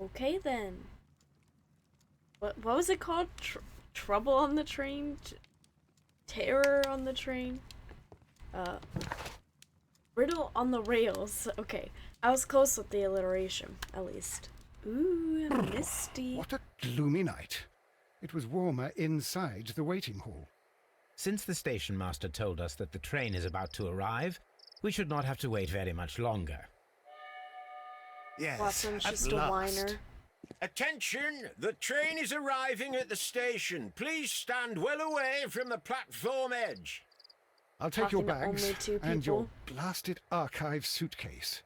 Okay then. What was it called? Trouble on the train? Terror on the train? Uh, Riddle on the rails. Okay, I was close with the alliteration, at least. Ooh, misty. What a gloomy night. It was warmer inside the waiting hall. Since the station master told us that the train is about to arrive, we should not have to wait very much longer. Yes, Watson's at just a last. whiner. Attention! The train is arriving at the station. Please stand well away from the platform edge. I'll take your Talking to bags only two and your people. blasted archive suitcase.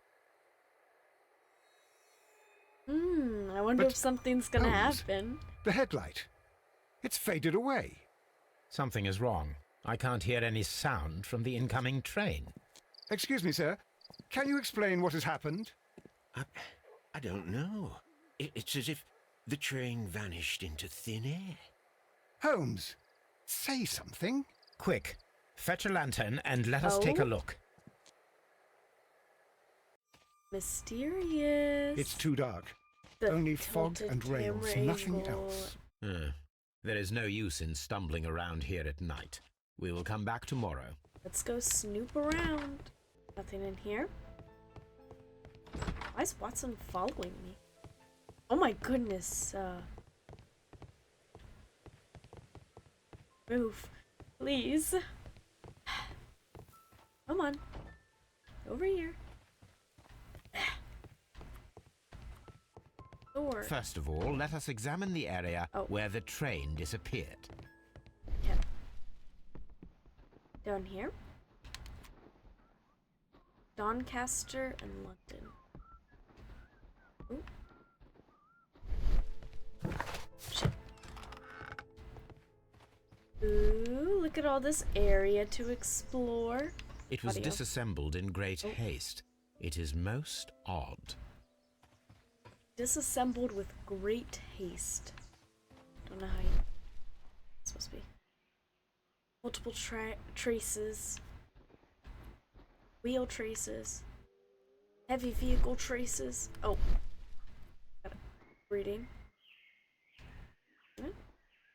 I wonder But if something's gonna Holmes, happen. The headlight. It's faded away. Something is wrong. I can't hear any sound from the incoming train. Excuse me, sir. Can you explain what has happened? I don't know. It's as if the train vanished into thin air. Holmes, say something. Quick, fetch a lantern and let us take a look. Mysterious. It's too dark. The Only fog tilted and rails, nothing triangle. else. There is no use in stumbling around here at night. We will come back tomorrow. Let's go snoop around. Nothing in here. Why is Watson following me? Oh my goodness. Move. Please. Come on. Over here. Door. First of all, let us examine the area where the train disappeared. Okay. Down here. Doncaster and London. Ooh. Shit. Ooh, look at all this area to explore. It was Audio. disassembled in great haste. It is most odd. Disassembled with great haste. Don't know how it's supposed to be. Multiple traces. Wheel traces. Heavy vehicle traces. Oh. Got it. Reading.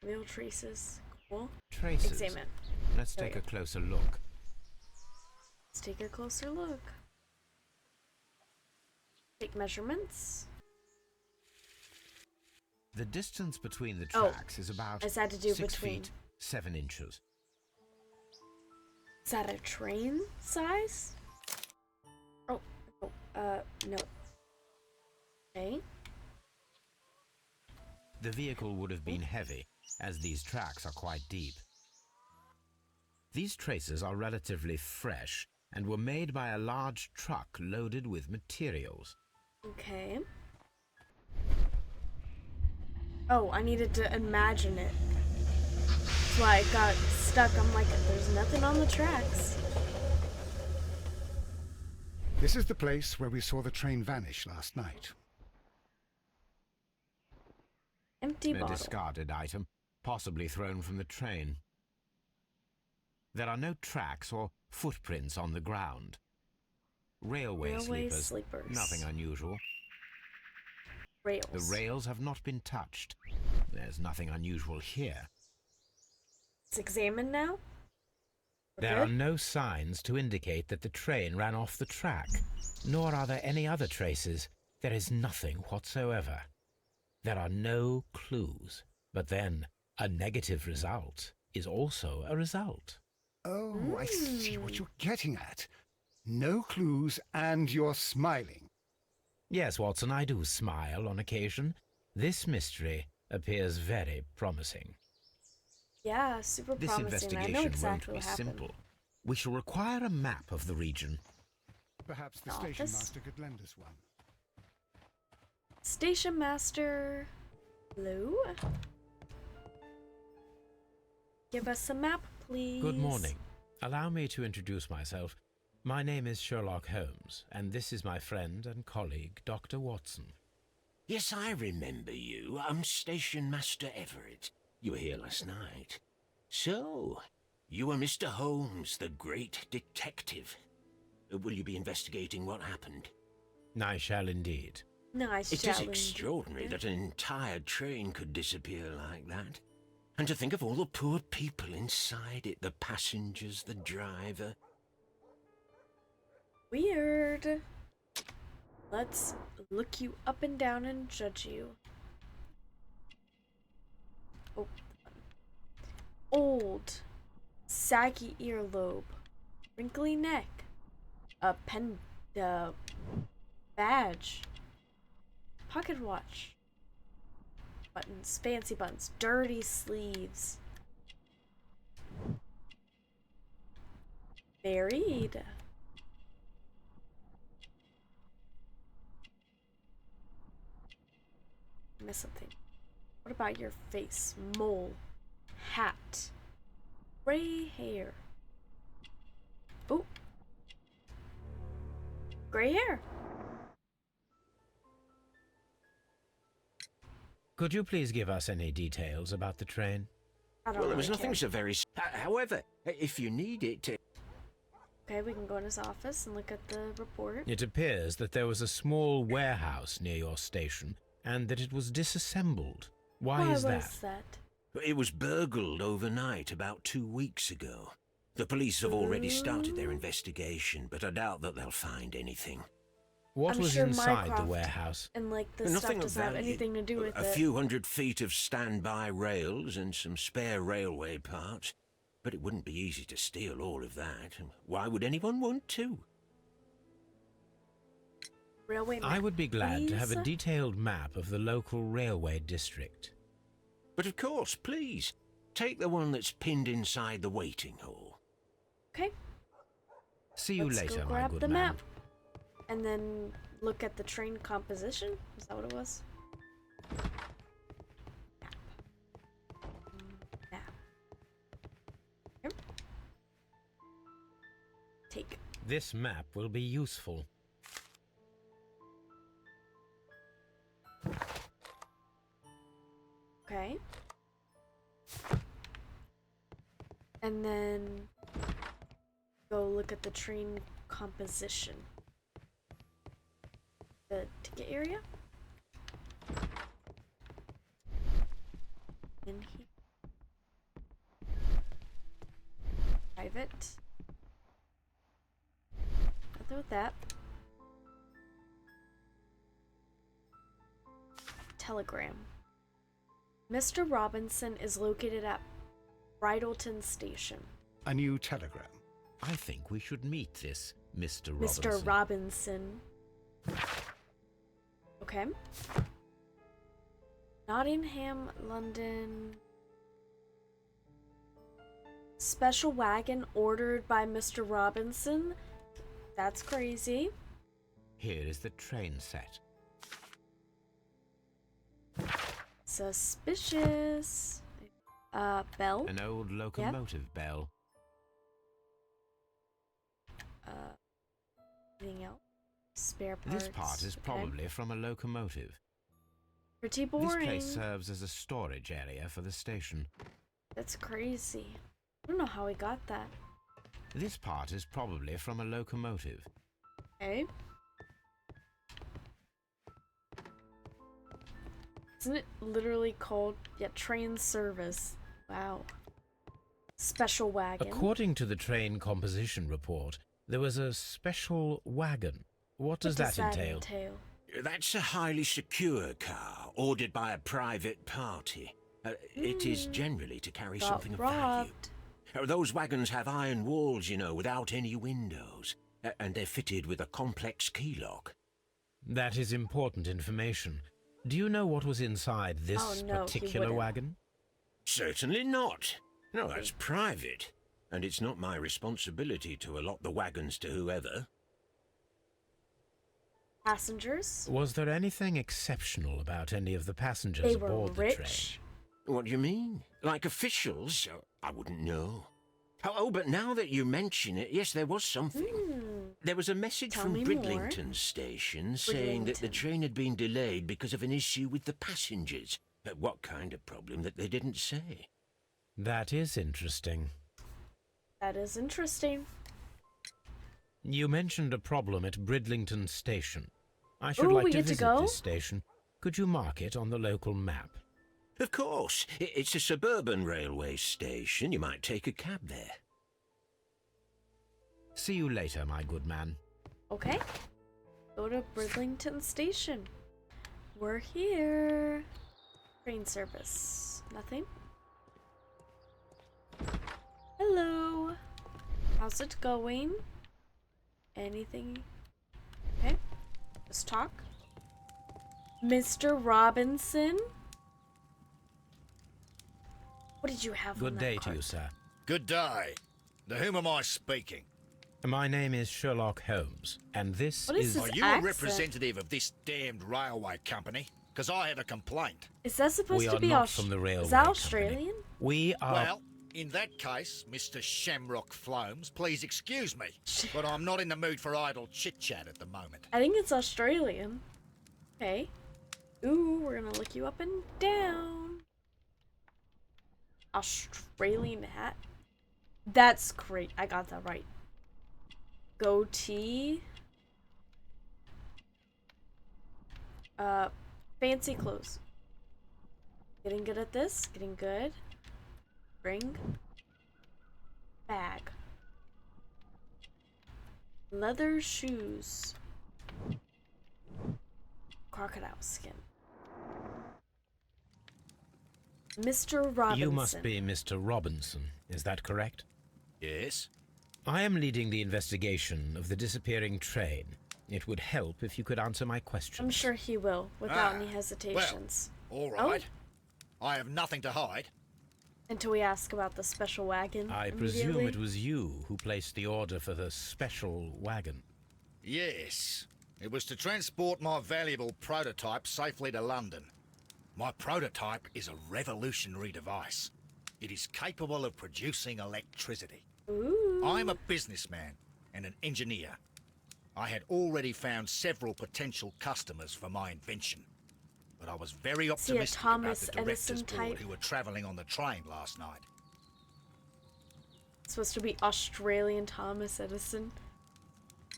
Wheel traces. Cool. Traces. Examine. Let's There we take a go. closer look. Let's take a closer look. Take measurements. The distance between the Oh, tracks is about is that to do 6 between- feet 7 inches. Is that a train size? Oh, no. Okay. The vehicle would have been heavy, as these tracks are quite deep. These traces are relatively fresh and were made by a large truck loaded with materials. Okay. Oh, I needed to imagine it. That's why I got stuck. I'm like, there's nothing on the tracks. This is the place where we saw the train vanish last night. Empty A bottle. discarded item, possibly thrown from the train. There are no tracks or footprints on the ground. Railway sleepers. Nothing unusual. Rails. The rails have not been touched. There's nothing unusual here. Let's examine now. There are no signs to indicate that the train ran off the track, nor are there any other traces. There is nothing whatsoever. There are no clues. But then, a negative result is also a result. Oh, I see what you're getting at. No clues and you're smiling. Yes, Watson, I do smile on occasion. This mystery appears very promising. Yeah, super This promising. I investigation know exactly won't what be happened. simple. We shall require a map of the region. Perhaps the Office? station master could lend us one. Station master. Hello? Give us a map, please. Good morning. Allow me to introduce myself. My name is Sherlock Holmes, and this is my friend and colleague, Dr. Watson. Yes, I remember you. I'm Station Master Everett. You were here last night. So, you are Mr. Holmes, the great detective. Will you be investigating what happened? I shall indeed. Nice It is challenge. extraordinary that an entire train could disappear like that. And to think of all the poor people inside it, the passengers, the driver. Weird. Let's look you up and down and judge you. Oh. Old. Saggy earlobe. Wrinkly neck. A pen. Badge. Pocket watch. Buttons. Fancy buttons. Dirty sleeves. Buried. Miss something. What about your face? Mole. Hat. Gray hair. Oh. Gray hair. Could you please give us any details about the train? I don't Well, there was really nothing care. so very... However, if you need it... Okay, we can go in his office and look at the report. It appears that there was a small warehouse near your station and that it was disassembled. Why is that? was that? It was burgled overnight about 2 weeks ago. The police have already started their investigation, but I doubt that they'll find anything. What I'm was sure inside the Mycroft warehouse? And like the Nothing stuff of doesn't have value. anything to do with A it. few 100 feet of standby rails and some spare railway parts. But it wouldn't be easy to steal all of that. Why would anyone want to? Railway map, I would be glad to have a please? detailed map of the local railway district. But of course, please. Take the one that's pinned inside the waiting hall. Okay, See you let's later, go my grab good the man. map. And then look at the train composition. Is that what it was? Map. Here. Take. This map will be useful. Okay. And then go look at the train composition. The ticket area? In here. Private. Nothing with that. Telegram. Mr. Robinson is located at Bridleton Station. A new telegram. I think we should meet this Mr. Robinson. Mr. Robinson. Okay. Nottingham, London. Special wagon ordered by Mr. Robinson. That's crazy. Here is the train set. Suspicious. Bell. An old locomotive bell. Anything else? Spare parts. This part is okay. probably from a locomotive. Pretty boring. This place serves as a storage area for the station. That's crazy. I don't know how he got that. This part is probably from a locomotive. Okay. Isn't it literally called, train service? Wow. Special wagon. According to the train composition report, there was a special wagon. What does that entail? That's a highly secure car, ordered by a private party. It is generally to carry Got something of value. robbed. Those wagons have iron walls, you know, without any windows. And they're fitted with a complex key lock. That is important information. Do you know what was inside this Oh, no, he particular wouldn't. wagon? Certainly not. No, that's private. And it's not my responsibility to allot the wagons to whoever. Passengers. Was there anything exceptional about any of the passengers They were aboard the train? rich. What do you mean? Like officials? I wouldn't know. Oh, but now that you mention it, yes, there was something. There was a message Tell from me Bridlington Station saying that the Bridlington. train had been delayed because of an issue with the passengers. What kind of problem that they didn't say? That is interesting. That is interesting. You mentioned a problem at Bridlington Station. I should Ooh, like we to get to visit go? this station. Could you mark it on the local map? Of course, it's a suburban railway station. You might take a cab there. See you later, my good man. Okay. Go to Bridlington Station. We're here. Train service. Nothing. Hello. How's it going? Anything? Okay. Let's talk. Mr. Robinson? What did you have on Good that day to card? you, sir. Good day. To whom am I speaking? My name is Sherlock Holmes, and this What is is... this? Are you accent? a representative of this damned railway company? Because I have a complaint. Is that supposed We to are be not from the railway Is that company. Australian? We are... Well, in that case, Mr. Shamrock Flomes, please excuse me, but I'm not in the mood for idle chit-chat at the moment. I think it's Australian. Okay. Ooh, we're gonna look you up and down. Australian hat. That's great. I got that right. Goatee. Fancy clothes. Getting good at this. Getting good. Ring. Bag. Leather shoes. Crocodile skin. Mr. Robinson. You must be Mr. Robinson, is that correct? Yes? I am leading the investigation of the disappearing train. It would help if you could answer my questions. I'm sure he will, without Ah, any hesitations. All right. I have nothing to hide. Until we ask about the special wagon. I presume immediately. it was you who placed the order for the special wagon. Yes. It was to transport my valuable prototype safely to London. My prototype is a revolutionary device. It is capable of producing electricity. Ooh. I'm a businessman and an engineer. I had already found several potential customers for my invention. But I was very he a optimistic Thomas about the directors Edison board type? who were travelling on the train last night. It's supposed to be Australian Thomas Edison.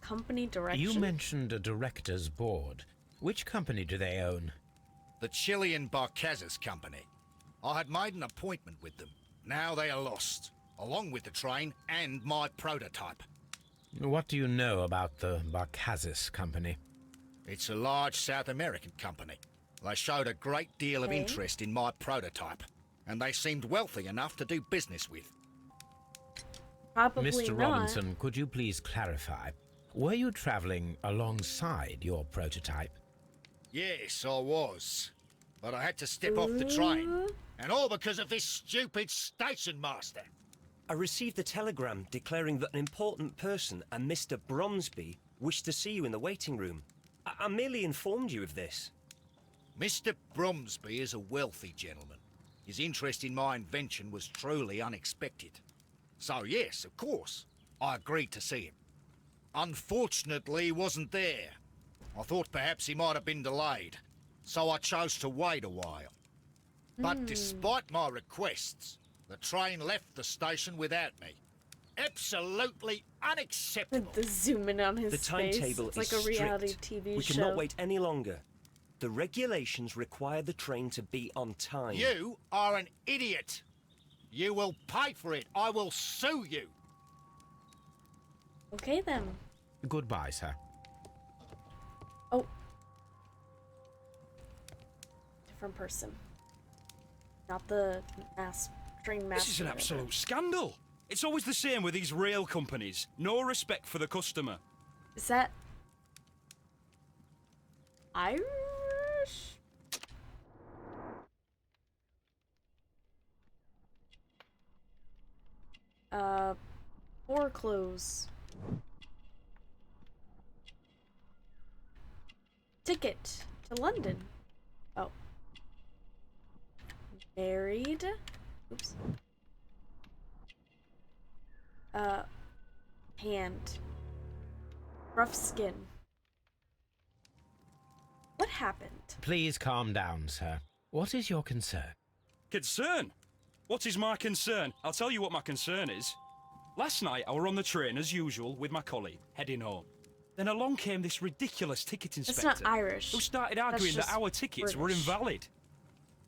Company direction. You mentioned a director's board. Which company do they own? The Chilean Barcazes Company. I had made an appointment with them. Now they are lost, along with the train and my prototype. What do you know about the Barcazes Company? It's a large South American company. They showed a great deal of Okay. interest in my prototype, and they seemed wealthy enough to do business with. Probably Mr. not. Robinson, could you please clarify? Were you traveling alongside your prototype? Yes, I was. But I had to step off the train. Ooh. And all because of this stupid station master. I received a telegram declaring that an important person, a Mr. Bromsby, wished to see you in the waiting room. I merely informed you of this. Mr. Bromsby is a wealthy gentleman. His interest in my invention was truly unexpected. So yes, of course, I agreed to see him. Unfortunately, he wasn't there. I thought perhaps he might have been delayed, so I chose to wait a while. But despite my requests, the train left the station without me. Absolutely unacceptable. The zoom in on his The timetable face. It's is like a reality strict. TV We show. cannot wait any longer. The regulations require the train to be on time. You are an idiot. You will pay for it. I will sue you. Okay then. Goodbye, sir. Oh. Different person. Not the train master. This is an absolute scandal. It's always the same with these rail companies. No respect for the customer. Is that Irish? Foreclose. Ticket to London. Oh. Married. Oops. Hand. Rough skin. What happened? Please calm down, sir. What is your concern? Concern? What is my concern? I'll tell you what my concern is. Last night I were on the train as usual with my colleague, heading home. Then along came this ridiculous ticket That's inspector not Irish. who started That's arguing that just our tickets were British. invalid.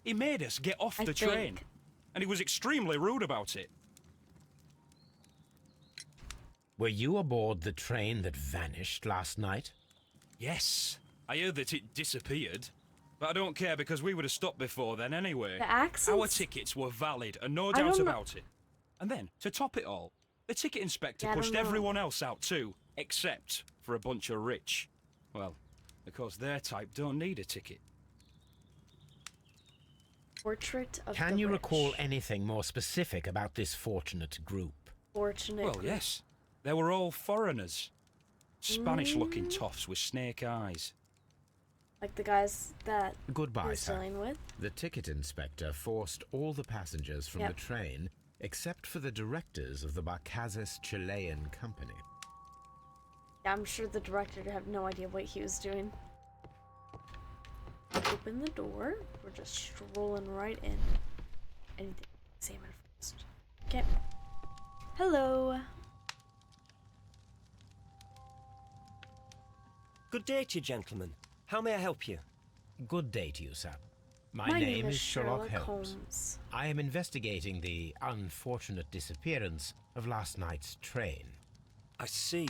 He made us get off I the train, think. and he was extremely rude about it. Were you aboard the train that vanished last night? Yes, I heard that it disappeared. But I don't care because we would have stopped before then anyway. The accents? Our tickets were valid and no I doubt don't know- about it. And then, to top it all, the ticket inspector Yeah, I pushed don't know. everyone else out too, except for a bunch of rich. Well, because their type don't need a ticket. Portrait of Can the you rich. recall anything more specific about this fortunate group? Fortunate. Well, group. yes. They were all foreigners. Spanish-looking Mm. toffs with snake eyes. Like the guys that Goodbye, he's sir. dealing with. The ticket inspector forced all the passengers from Yep. the train except for the directors of the Barcazes Chilean Company. Yeah, I'm sure the director had no idea what he was doing. Open the door. We're just strolling right in. Anything examine first. Okay. Hello. Good day to you, gentlemen. How may I help you? Good day to you, sir. My, My name is Sherlock Holmes. Holmes. I am investigating the unfortunate disappearance of last night's train. I see.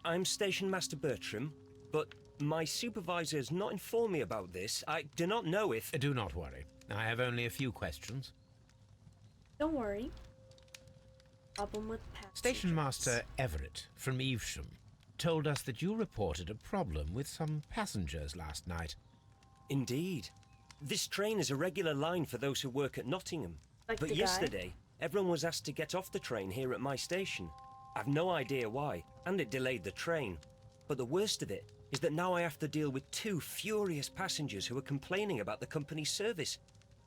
I'm Station Master Bertram, but my supervisor has not informed me about this. I do not know if... Do not worry. I have only a few questions. Don't worry. Problem with passengers. Station Master Everett from Evesham told us that you reported a problem with some passengers last night. Indeed. This train is a regular line for those who work at Nottingham. Like But the guy? yesterday, everyone was asked to get off the train here at my station. I've no idea why, and it delayed the train. But the worst of it is that now I have to deal with two furious passengers who are complaining about the company's service.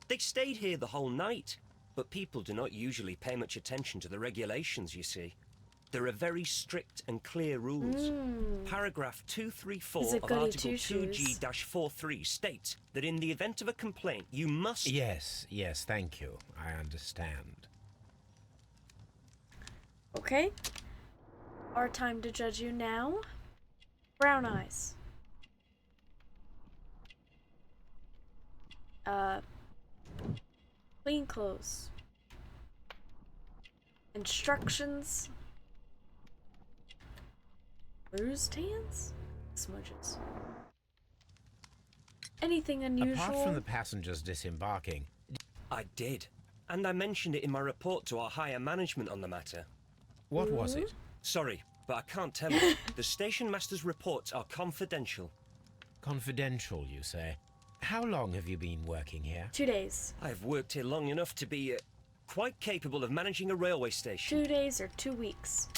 They stayed here the whole night, but people do not usually pay much attention to the regulations, you see. There are very strict and clear rules. Paragraph He's a 234 of goody Article two-shoes. 2G-43 states that in the event of a complaint, you must... Yes, thank you. I understand. Okay. Our time to judge you now. Brown eyes. Clean clothes. Instructions. Bruised hands? Smudges. Anything unusual? Apart from the passengers disembarking, I did. And I mentioned it in my report to our higher management on the matter. what was it? Sorry, but I can't tell you. The station master's reports are confidential. Confidential, you say? How long have you been working here? 2 days. I've worked here long enough to be quite capable of managing a railway station. 2 days or 2 weeks.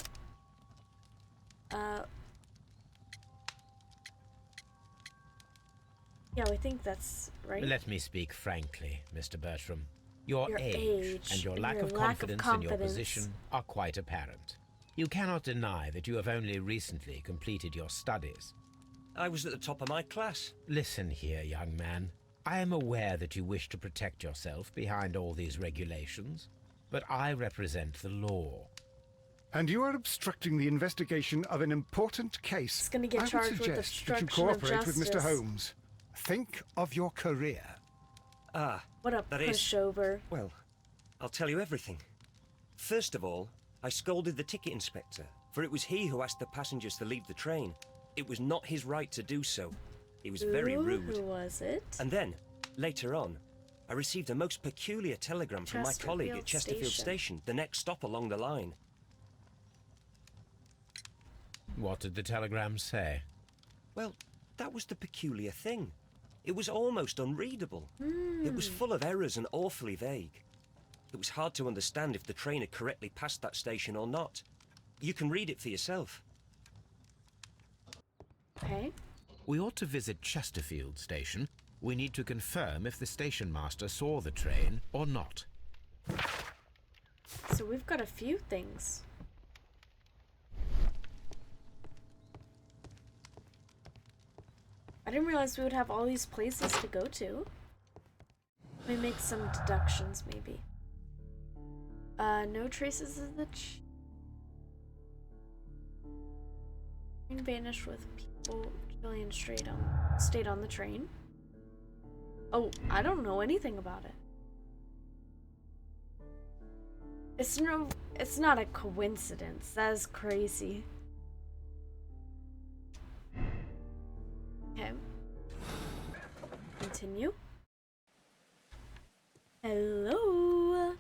Yeah, I think that's right. Let me speak frankly, Mr. Bertram. Your Your age age and your and lack your of lack of confidence in your confidence. position are quite apparent. You cannot deny that you have only recently completed your studies. I was at the top of my class. Listen here, young man. I am aware that you wish to protect yourself behind all these regulations, but I represent the law. And you are obstructing the investigation of an important case. He's gonna get I would charged with suggest that you obstruction of cooperate with Mr. justice. Holmes. Think of your career. Ah, What a That is- pushover. well, I'll tell you everything. First of all, I scolded the ticket inspector, for it was he who asked the passengers to leave the train. It was not his right to do so. He was very Ooh, rude. Who was it? And then, later on, I received a most peculiar telegram from my colleague at Chesterfield Chesterfield Station. Station, the next stop along the line. What did the telegram say? Well, that was the peculiar thing. It was almost unreadable. It was full of errors and awfully vague. It was hard to understand if the train had correctly passed that station or not. You can read it for yourself. Okay. We ought to visit Chesterfield Station. We need to confirm if the station master saw the train or not. So we've got a few things. I didn't realize we would have all these places to go to. Let me make some deductions, maybe. No traces of the Train vanished with people. Julian stayed on the train. Oh, I don't know anything about it. It's not a coincidence. That is crazy. Okay. Continue. Hello.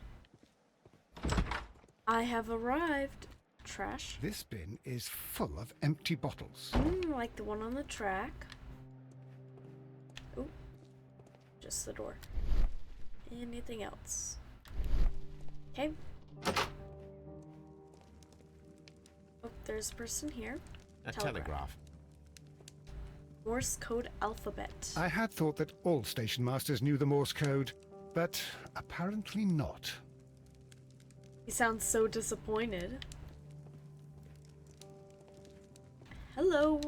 I have arrived. Trash. This bin is full of empty bottles. Like the one on the track. Oh, just the door. Anything else? Okay. Oh, there's a person here. A telegraph. Morse code alphabet. I had thought that all station masters knew the Morse code, but apparently not. He sounds so disappointed. Hello.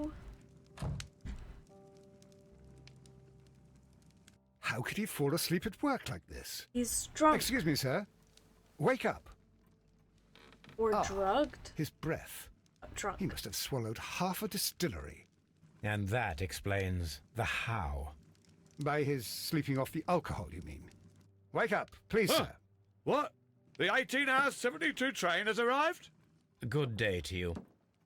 How could he fall asleep at work like this? He's drunk Excuse me, sir. Wake up. or drugged. His breath. Drunk. He must have swallowed half a distillery. And that explains the how. By his sleeping off the alcohol, you mean? Wake up, please, Huh. sir. What? The 18-hour 72 train has arrived? Good day to you.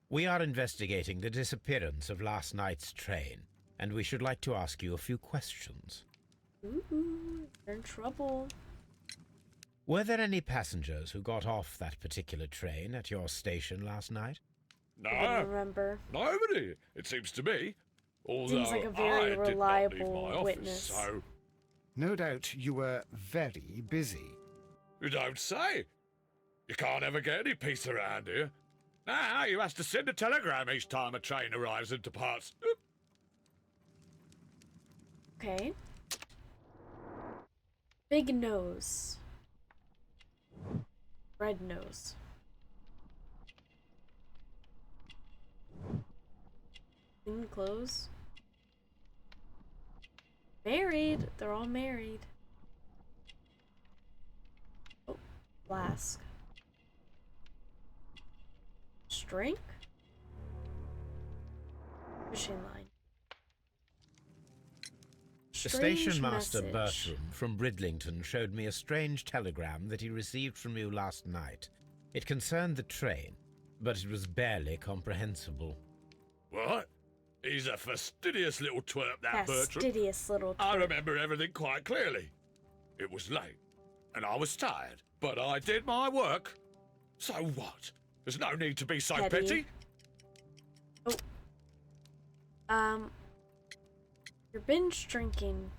We are investigating the disappearance of last night's train, and we should like to ask you a few questions. Ooh, you're in trouble. Were there any passengers who got off that particular train at your station last night? I don't No, remember. nobody, it seems to me. Although Seems like a very I did not leave reliable my office, witness. so No doubt you were very busy. you don't say. You can't ever get any peace around here. Now you have to send a telegram each time a train arrives and departs. Oop. Okay. Big nose. Red nose. Clean clothes. Married. They're all married. Oh, flask. Drink. Fishing line. The Strange station master message. Bertram from Bridlington showed me a strange telegram that he received from you last night. It concerned the train, but it was barely comprehensible. What? He's a fastidious little twerp, that Bertram. Fastidious little I twerp. remember everything quite clearly. It was late, and I was tired, but I did my work. So what? There's no need to be so Petty. petty. You're binge drinking.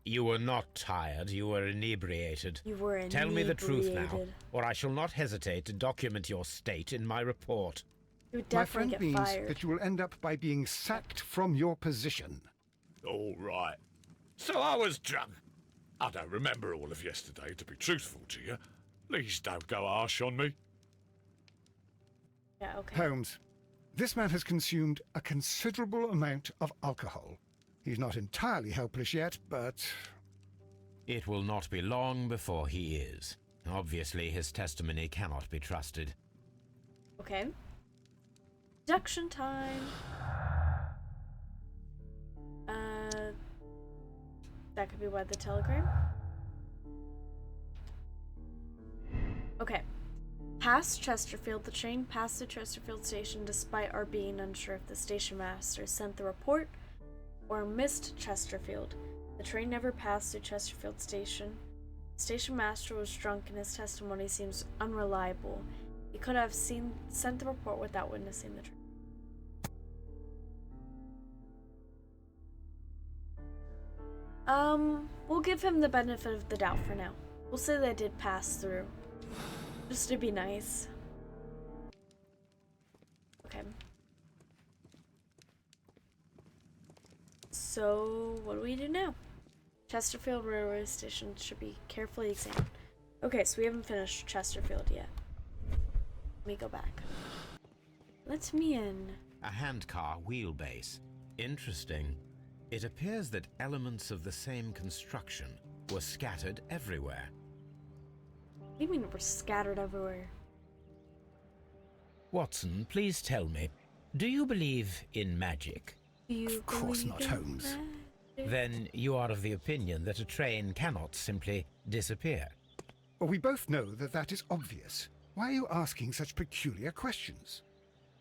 You were not tired, you were inebriated. You were inebriated. Tell me the truth now, or I shall not hesitate to document your state in my report. You would My definitely friend get means fired. that you will end up by being sacked from your position. All right. So I was drunk. I don't remember all of yesterday, to be truthful to you. Please don't go harsh on me. Yeah, okay. Holmes, this man has consumed a considerable amount of alcohol. He's not entirely helpless yet, but It will not be long before he is. Obviously, his testimony cannot be trusted. Okay. Deduction time. That could be why the telegram. Okay. Past Chesterfield, the train passed the Chesterfield station despite our being unsure if the station master sent the report or missed Chesterfield. The train never passed through Chesterfield station. The station master was drunk and his testimony seems unreliable. He could have sent the report without witnessing the train. We'll give him the benefit of the doubt for now. We'll say they did pass through. Just to be nice. Okay. So, what do we do now? Chesterfield Railway Station should be carefully examined. Okay, so we haven't finished Chesterfield yet. Let me go back. Let me in. A handcar wheelbase. Interesting. It appears that elements of the same construction were scattered everywhere. What do you mean we're scattered everywhere? Watson, please tell me, Do you believe in magic? Do you Of course believe not, in Holmes. magic? Then you are of the opinion that a train cannot simply disappear. Well, we both know that that is obvious. Why are you asking such peculiar questions?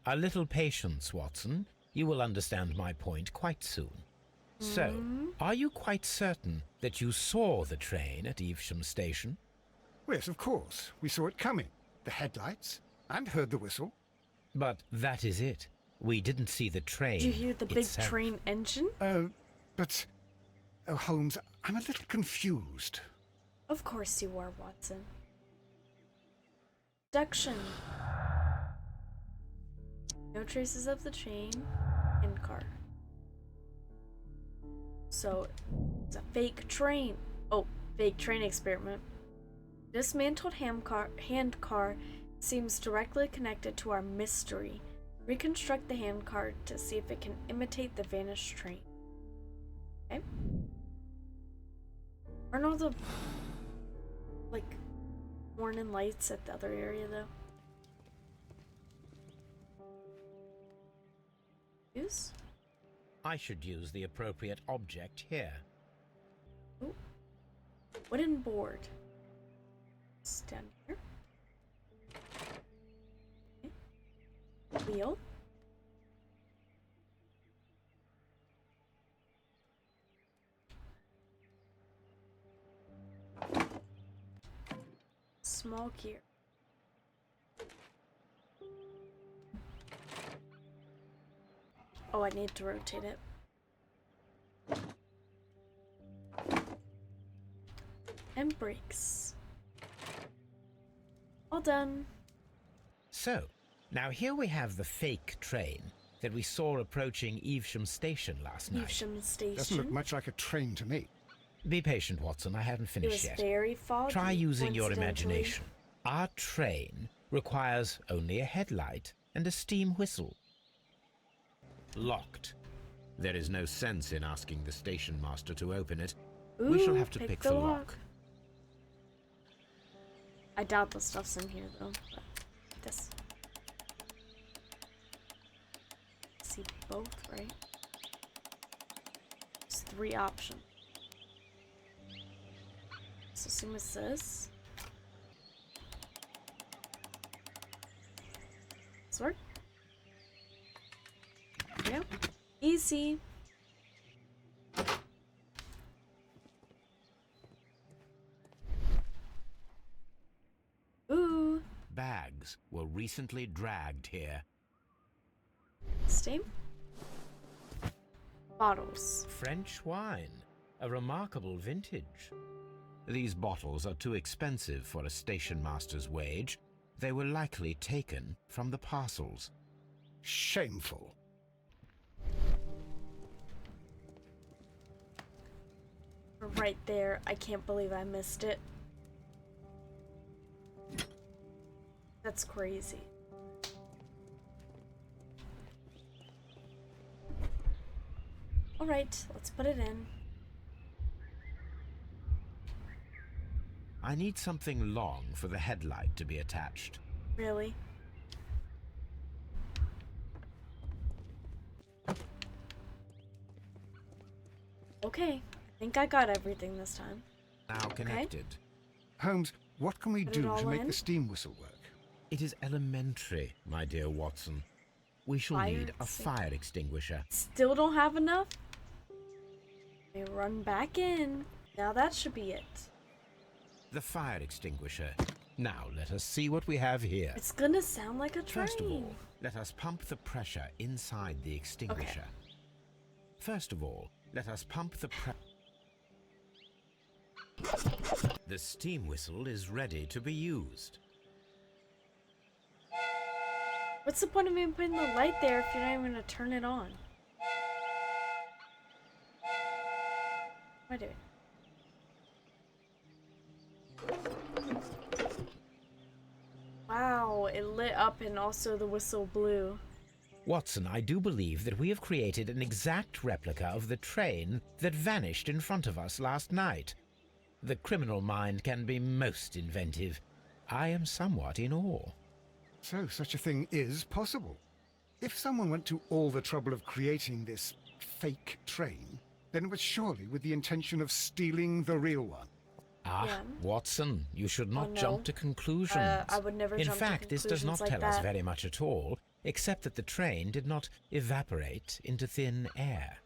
A little patience, Watson. You will understand my point quite soon. So, are you quite certain that you saw the train at Evesham Station? Yes, of course. We saw it coming. The headlights, and heard the whistle. But that is it. We didn't see the train Did you hear the big itself. train engine? But... Oh, Holmes, I'm a little confused. Of course you are, Watson. Deduction. No traces of the train and car. So, it's a fake train. Oh, fake train experiment. Dismantled hand car seems directly connected to our mystery. Reconstruct the hand car to see if it can imitate the vanished train. Okay. Aren't all the, like, warning lights at the other area, though? Use? I should use the appropriate object here. Ooh. Wooden board. Stand here. Okay. Wheel. Small gear. Oh, I need to rotate it. And brakes. All done. So, now here we have the fake train that we saw approaching Evesham Station last night. Evesham Station. Doesn't look much like a train to me. Be patient, Watson. I haven't It finished was yet. very foggy. Try using your coincidentally. imagination. Our train requires only a headlight and a steam whistle. Locked. There is no sense in asking the station master to open it. We shall Ooh, have to pick the lock. I doubt the stuff's in here though. But this. See both, right? There's 3 options. So assume it's this. Sword. There we go. Easy. Ooh. Bags were recently dragged here. Steam. Bottles. French wine. A remarkable vintage. These bottles are too expensive for a station master's wage. They were likely taken from the parcels. Shameful. Right there. I can't believe I missed it. That's crazy. Alright, let's put it in. I need something long for the headlight to be attached. Really? Okay, I think I got everything this time. Now connected. Holmes, what can we Put it do all to make in? the steam whistle work? It is elementary, my dear Watson. We shall Fire need a extinguisher. fire extinguisher. Still don't have enough? Let me run back in. Now that should be it. The fire extinguisher. Now let us see what we have here. It's gonna sound like a train. First of all, let us pump the pressure inside the extinguisher. First of all, let us pump the The steam whistle is ready to be used. What's the point of me putting the light there if you're not even gonna turn it on? What am I doing? Wow, it lit up and also the whistle blew. Watson, I do believe that we have created an exact replica of the train that vanished in front of us last night. The criminal mind can be most inventive. I am somewhat in awe. So, such a thing is possible. If someone went to all the trouble of creating this fake train, then it was surely with the intention of stealing the real one. Ah, Yeah. Watson, you should not no. jump to conclusions. I would never In jump to fact, this does not conclusions like tell us that. very much at all, except that the train did not evaporate into thin air.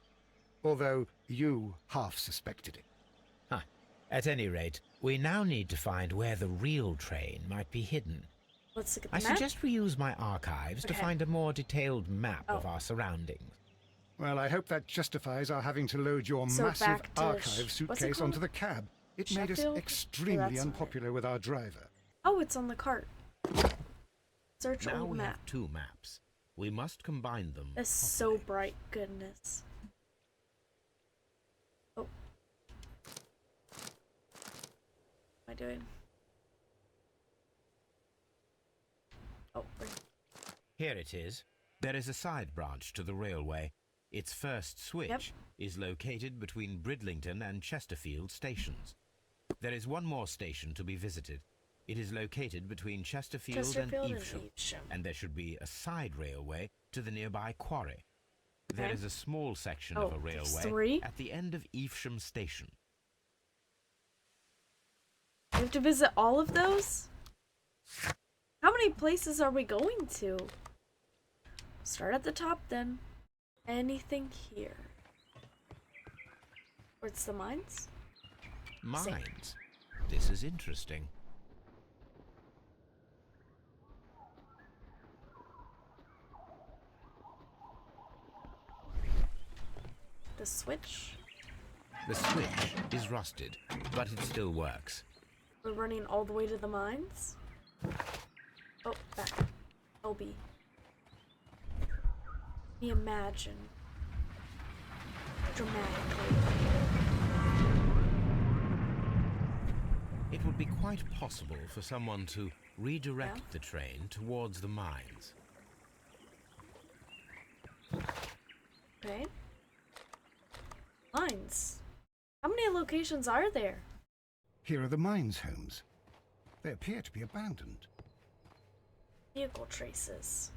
Although you half suspected it. Huh. At any rate, we now need to find where the real train might be hidden. Let's look at the I map. suggest we use my archives to Okay. find a more detailed map of Oh. our surroundings. Well, I hope that justifies our having to load your So massive back to archive what's it suitcase onto called? the cab. It made us Sheffield? Oh, extremely that's right. unpopular with our driver. Oh, it's on the cart. Search Now old we map. have two maps. We must combine them. It's so bright, goodness. Oh. What am I doing? Oh, right. Here it is. There is a side branch to the railway. Its first switch is located between Bridlington and Chesterfield stations. There is one more station to be visited. It is located between Chesterfield, Chesterfield and and Evesham, Evesham. and there should be a side railway to the nearby quarry. There Okay. is a small section of Oh, a there's railway 3? at the end of Evesham station. We have to visit all of those? How many places are we going to? Start at the top then. Anything here? Where's the mines? Mines. This is interesting. The switch? The switch is rusted, but it still works. We're running all the way to the mines? Oh, back. LB. Imagine. Dramatically. It would be quite possible for someone to redirect Yeah. the train towards the mines. Okay. Mines. How many locations are there? Here are the mines homes. They appear to be abandoned. Vehicle traces.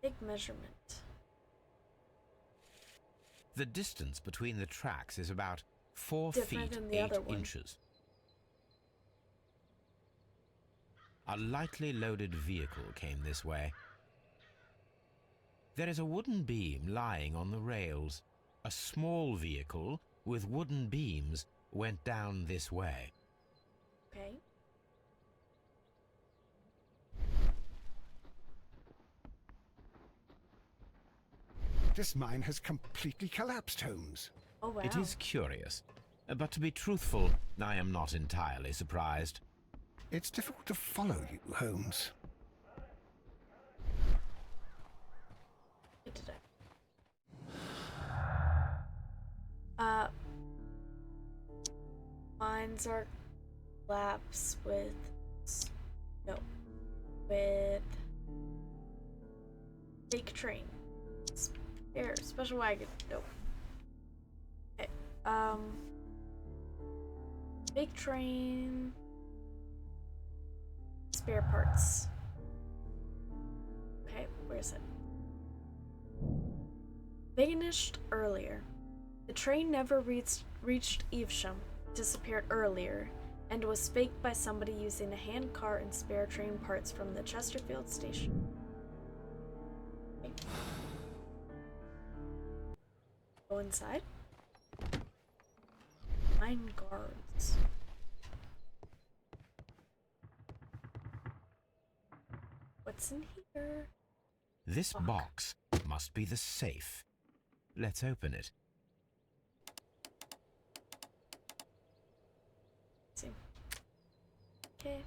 Big measurement. The distance between the tracks is about 4 Different feet than the 8 other one. inches. A lightly loaded vehicle came this way. There is a wooden beam lying on the rails. A small vehicle with wooden beams went down this way. Okay. This mine has completely collapsed, Holmes. Oh wow. It is curious, but to be truthful, I am not entirely surprised. It's difficult to follow you, Holmes. What did I? Mines are collapse with fake train. Spare special wagon. Nope. Okay. Fake train. Spare parts. Okay, where is it? Vanished earlier. The train never reached Evesham, disappeared earlier, and was faked by somebody using a hand car and spare train parts from the Chesterfield station. Okay. Go inside. Mine guards. What's in here? This Fuck. box must be the safe. Let's open it. Let's see. Okay.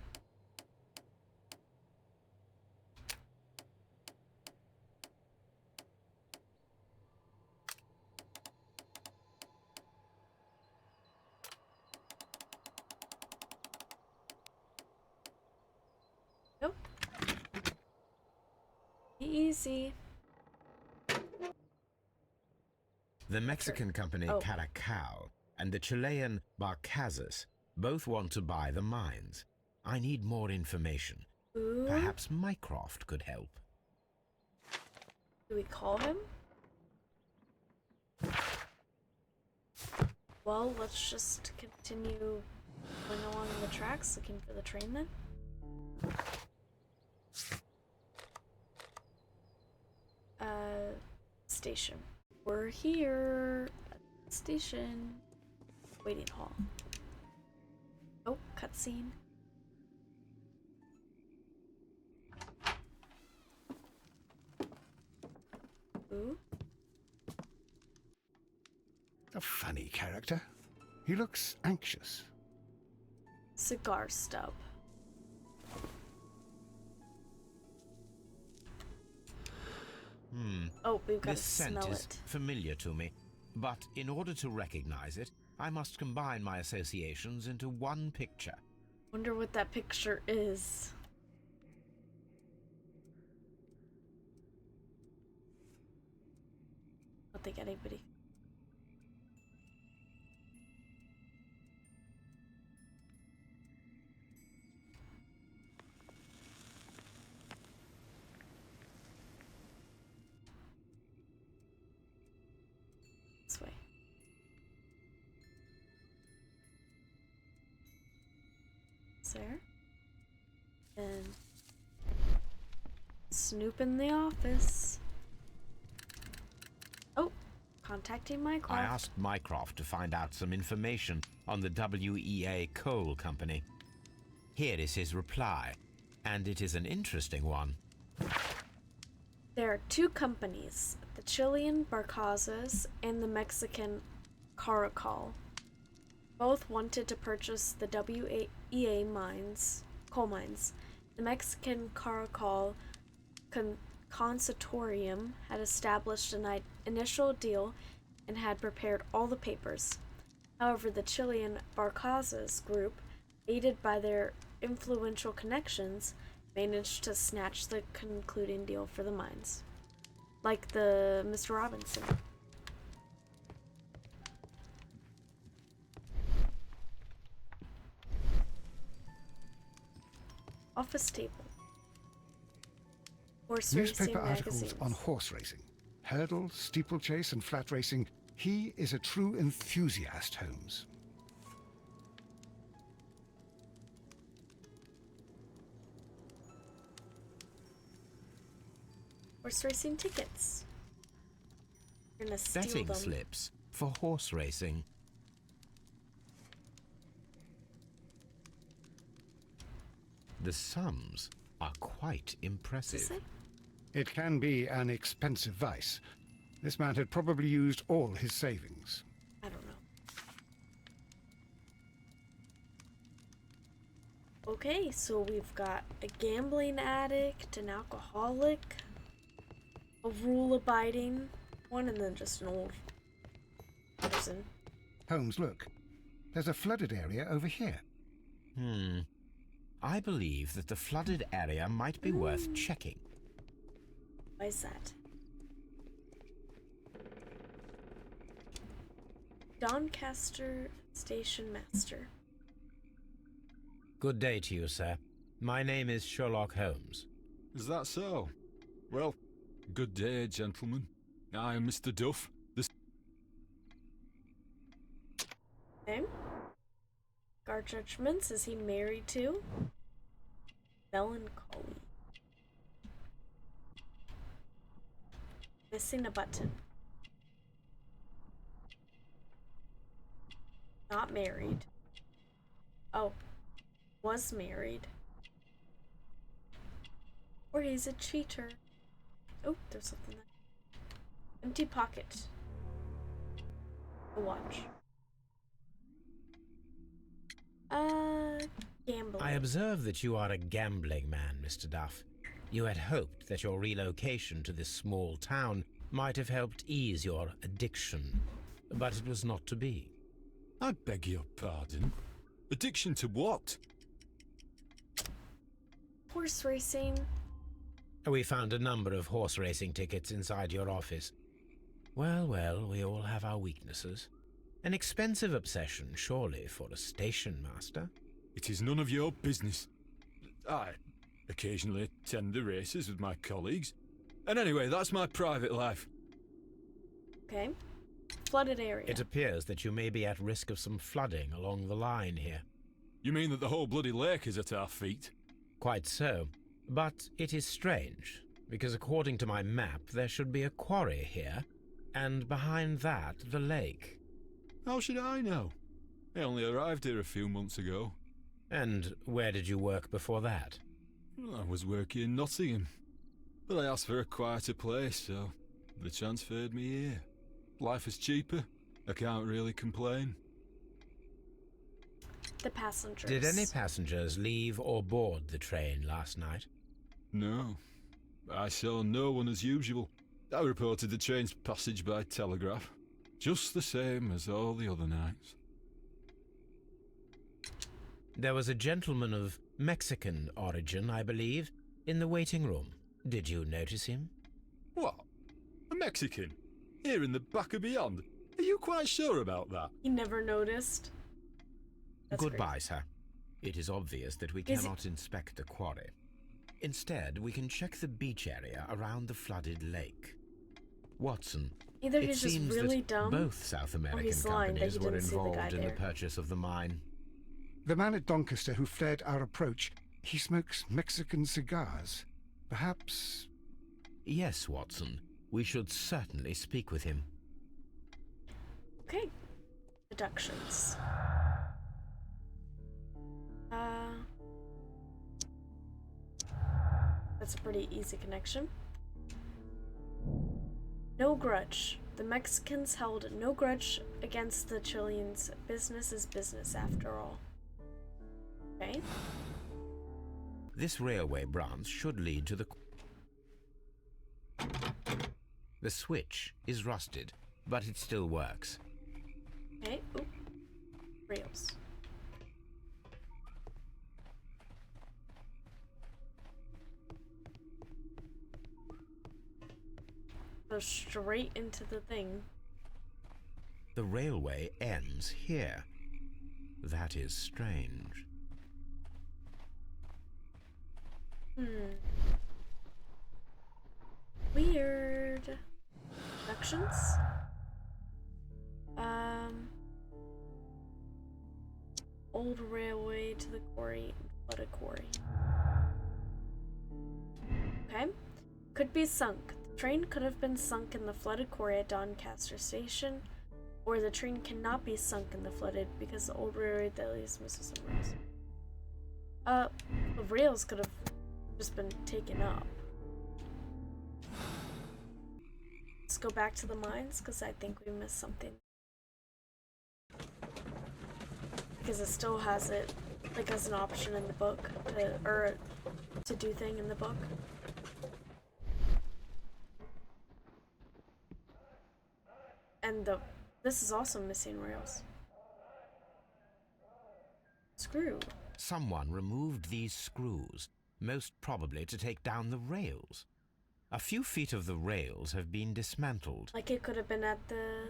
Nope. Easy. The Mexican company Oh. Caracal and the Chilean Barcazas both want to buy the mines. I need more information. Ooh. Perhaps Mycroft could help. Do we call him? Well, let's just continue going along the tracks looking for the train then. Station. We're here at the station. Waiting hall. Oh, cutscene. Ooh. A funny character. He looks anxious. Cigar stub. Oh, we've got This to scent smell is it. familiar to me, but in order to recognize it, I must combine my associations into one picture. Wonder what that picture is. I don't think anybody. This way. There. And snoop in the office. Oh, contacting Mycroft. I asked Mycroft to find out some information on the WEA Coal Company. Here is his reply, and it is an interesting one. There are two companies, the Chilean Barcazas and the Mexican Caracol. Both wanted to purchase the WEA coal mines. The Mexican Caracol Consortium had established an initial deal and had prepared all the papers. However, the Chilean Barcazas group, aided by their influential connections, managed to snatch the concluding deal for the mines. Like the Mr. Robinson. Office table. Horse racing Newspaper articles magazines. on horse racing. Hurdle, steeplechase, and flat racing. He is a true enthusiast, Holmes. Horse racing tickets. You're gonna steal Betting them. slips for horse racing. The sums are quite impressive. Is it? It can be an expensive vice. This man had probably used all his savings. I don't know. Okay, so we've got a gambling addict, an alcoholic, a rule-abiding one, and then just an old person. Holmes, look. There's a flooded area over here. I believe that the flooded area might be worth checking. Why is that? Doncaster Station Master. Good day to you, sir. My name is Sherlock Holmes. Is that so? Well, good day, gentlemen. I am Mr. Duff. Name? Guard judgments. Is he married to? Melancholy. Missing a button. Not married. Oh. Was married. Or he's a cheater. Oh, there's something there. Empty pocket. A watch. Gambling. I observe that you are a gambling man, Mr. Duff. You had hoped that your relocation to this small town might have helped ease your addiction, but it was not to be. I beg your pardon. Addiction to what? Horse racing. We found a number of horse racing tickets inside your office. Well, well, we all have our weaknesses. An expensive obsession, surely, for a station master. It is none of your business. I occasionally attend the races with my colleagues. And anyway, that's my private life. Okay. Flooded area. It appears that you may be at risk of some flooding along the line here. You mean that the whole bloody lake is at our feet? Quite so. But it is strange, because according to my map, there should be a quarry here, and behind that, the lake. How should I know? I only arrived here a few months ago. And where did you work before that? I was working in Nottingham, but I asked for a quieter place, so they transferred me here. Life is cheaper. I can't really complain. The passengers. Did any passengers leave or board the train last night? No. I saw no one as usual. I reported the train's passage by telegraph, just the same as all the other nights. There was a gentleman of Mexican origin, I believe, in the waiting room. Did you notice him? What? A Mexican? Here in the back of beyond? Are you quite sure about that? He never noticed. That's Goodbye, crazy. sir. It is obvious that we Is cannot inspect the quarry. Instead, we can check the beach area around the flooded lake. Watson, Either it he's just seems really that dumb, both South American he's lying that companies he were didn't see the guy involved in the there. purchase of the mine. The man at Doncaster who fled our approach, he smokes Mexican cigars. Perhaps... Yes, Watson. We should certainly speak with him. Okay. Deductions. That's a pretty easy connection. No grudge. The Mexicans held no grudge against the Chileans. Business is business after all. Okay. This railway branch should lead to the... The switch is rusted, but it still works. Okay. Oop. Rails. Go straight into the thing. The railway ends here. That is strange. Weird. Deductions? Old railway to the quarry, flooded quarry. Okay. Could be sunk. The train could have been sunk in the flooded quarry at Doncaster Station, or the train cannot be sunk in the flooded because the old railway that leaves misses some rails. The rails could have just been taken up. Let's go back to the mines because I think we missed something. Because it still has it like as an option in the book to do thing in the book. And this is also missing rails. Screw. Someone removed these screws, most probably to take down the rails. A few feet of the rails have been dismantled. Like it could have been at the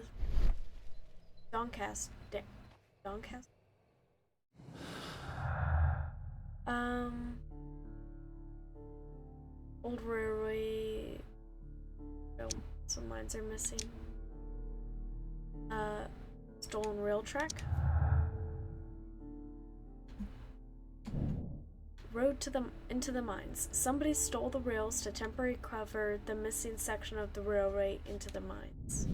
Doncaster. Doncaster? Old railway. Oh, some lines are missing. Stolen rail track. Road into the mines. Somebody stole the rails to temporarily cover the missing section of the railway into the mines.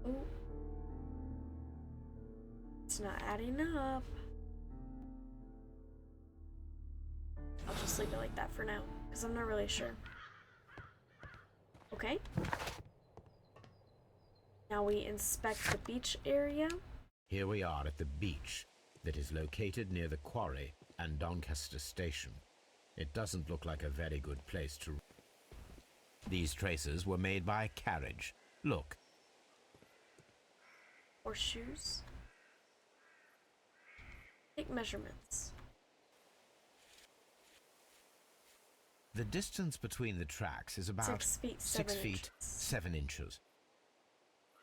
Oh. It's not adding up. I'll just leave it like that for now, because I'm not really sure. Okay. Now we inspect the beach area. Here we are at the beach that is located near the quarry and Doncaster Station. It doesn't look like a very good place to... These traces were made by a carriage. Look. Horseshoes. Take measurements. The distance between the tracks is about 6 feet, 6 7 feet, inches. 7 inches. Is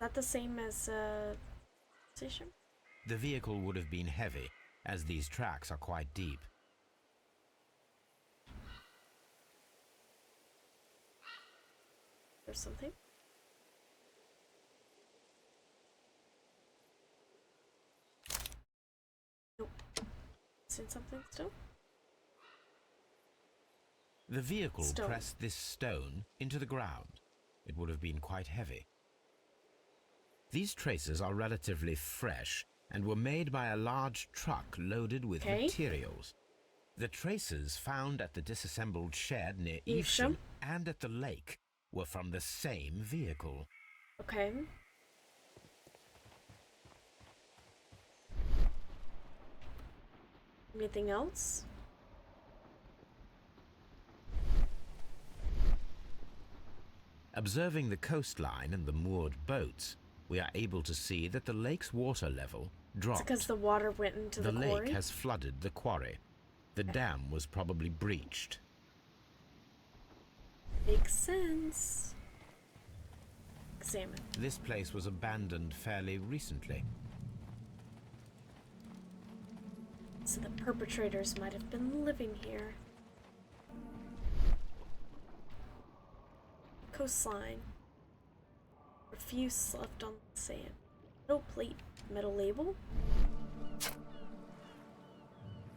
that the same as station? The vehicle would have been heavy, as these tracks are quite deep. or something. Nope. Seen something still? The vehicle Stone. pressed this stone into the ground. It would have been quite heavy. These traces are relatively fresh and were made by a large truck loaded with Okay. materials. The traces found at the disassembled shed near Evesham? Evesham and at the lake were from the same vehicle. Okay. Anything else? Observing the coastline and the moored boats, we are able to see that the lake's water level It's dropped. because the water went into the, The lake quarry. has flooded the quarry. The dam was probably breached. Makes sense. Examine. This place was abandoned fairly recently. So the perpetrators might have been living here. Coastline. Refuse left on the sand. Metal plate. Metal label.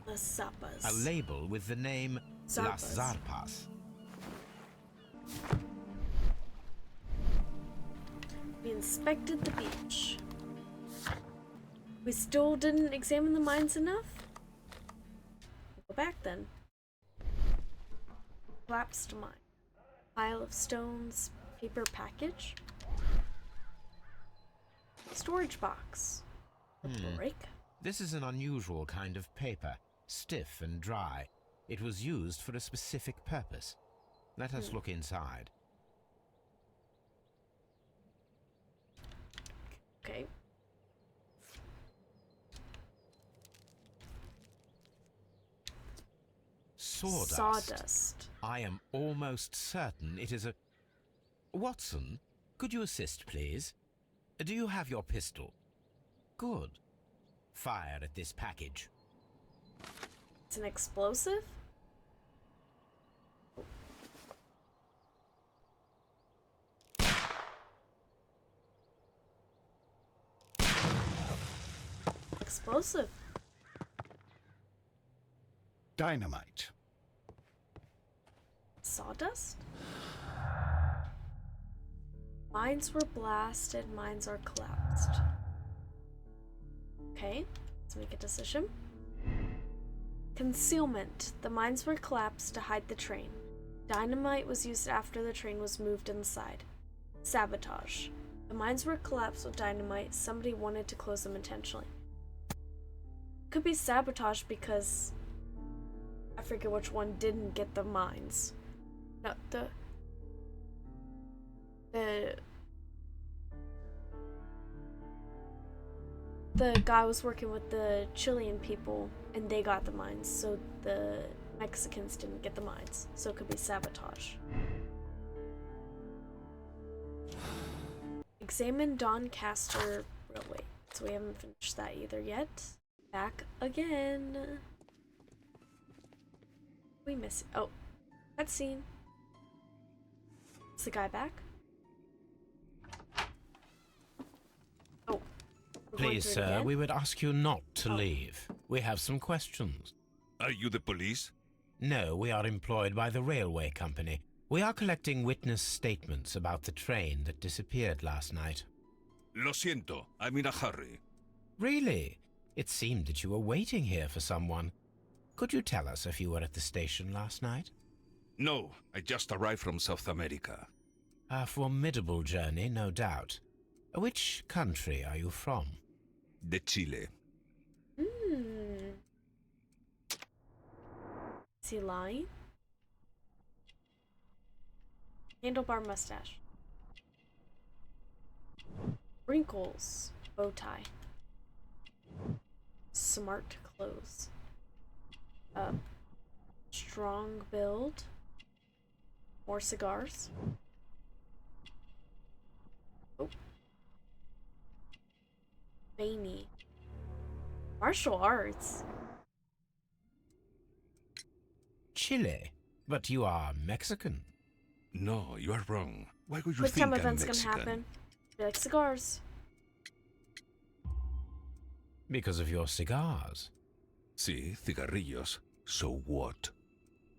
Las Zapas. A label with the name Las Zarpas. Zarpas. We inspected the beach. We still didn't examine the mines enough? Go back then. Collapsed mine. Pile of stones. Paper package. Storage box. A brick. This is an unusual kind of paper, stiff and dry. It was used for a specific purpose. Let us look inside. Okay. Sawdust. Sawdust. I am almost certain it is a... Watson, could you assist, please? Do you have your pistol? Good. Fire at this package. It's an explosive? Explosive. Dynamite. Sawdust? Mines were blasted, mines are collapsed. Okay, let's make a decision. Concealment. The mines were collapsed to hide the train. Dynamite was used after the train was moved inside. Sabotage. The mines were collapsed with dynamite. Somebody wanted to close them intentionally. Could be sabotage because I forget which one didn't get the mines. No, the guy was working with the Chilean people and they got the mines, so the Mexicans didn't get the mines, so it could be sabotage. Examine Doncaster Railway. So we haven't finished that either yet. Back again. We miss it. Oh, cutscene. Is the guy back? Oh. we're going Please, through it sir, again? we would ask you not to Oh. leave. We have some questions. Are you the police? No, we are employed by the railway company. We are collecting witness statements about the train that disappeared last night. Lo siento, I'm in a hurry. Really? It seemed that you were waiting here for someone. Could you tell us if you were at the station last night? No, I just arrived from South America. A formidable journey, no doubt. Which country are you from? De Chile. Is he lying? Handlebar mustache. Wrinkles. Bow tie. Smart clothes. Strong build. More cigars. Oh. Veiny. Martial arts. Chile? But you are Mexican. No, you are wrong. Why would you Quick think time I'm event's Mexican? gonna happen. Be like cigars. Because of your cigars. See, cigarrillos. So what?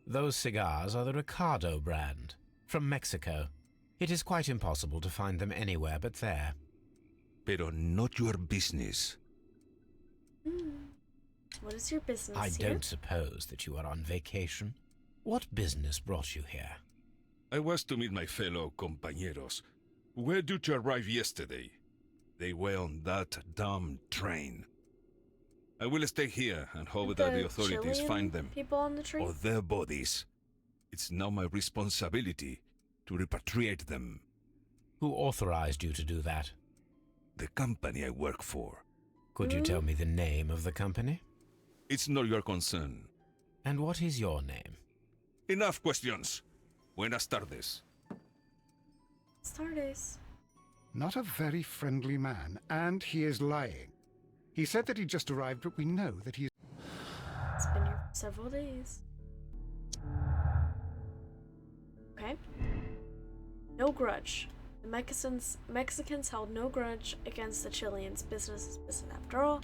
Those cigars are the Ricardo brand, from Mexico. It is quite impossible to find them anywhere but there. Pero not your business. What is your business I here? don't suppose that you are on vacation. What business brought you here? I was to meet my fellow compañeros, who were due to arrive yesterday. They were on that damn train. I will stay here and hope that the authorities Chilean find them, people on the train? or their bodies. It's now my responsibility to repatriate them. Who authorized you to do that? The company I work for. Could you tell me the name of the company? It's not your concern. And what is your name? Enough questions. Buenas tardes. Stardays. Not a very friendly man, and he is lying. He said that he just arrived, but we know that he is... It's been here for several days. Okay. No grudge. The Mexicans held no grudge against the Chileans. Business is business after all.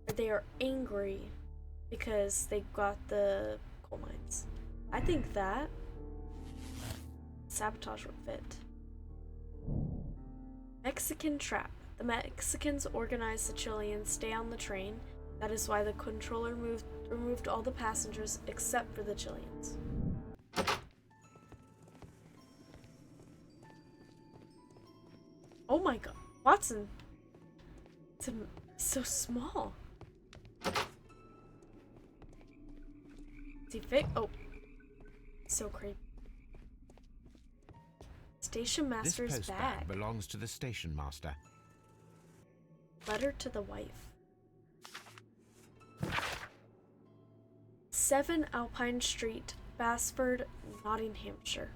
But they are angry because they got the coal mines. I think that sabotage would fit. Mexican trap. The Mexicans organized the Chileans stay on the train. That is why the controller removed all the passengers except for the Chileans. Oh my god, Watson! It's so small. Is he fit? Oh, so creepy. Station master's This postbag bag. belongs to the station master. Letter to the wife. 7 Alpine Street, Basford, Nottinghamshire.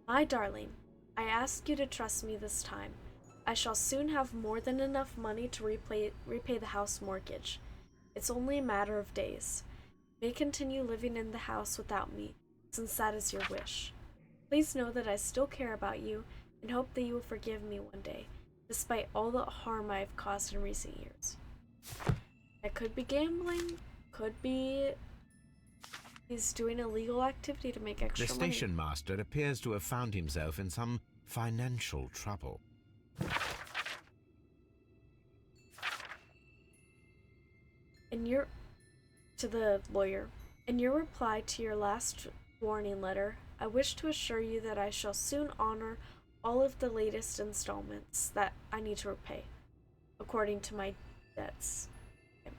My darling, I ask you to trust me this time. I shall soon have more than enough money to repay the house mortgage. It's only a matter of days. You may continue living in the house without me, since that is your wish. Please know that I still care about you and hope that you will forgive me one day, despite all the harm I have caused in recent years. That could be gambling, could be he's doing illegal activity to make extra The money. station master appears to have found himself in some financial trouble. To the lawyer, in your reply to your last warning letter, I wish to assure you that I shall soon honor all of the latest installments that I need to repay, according to my debts. Okay.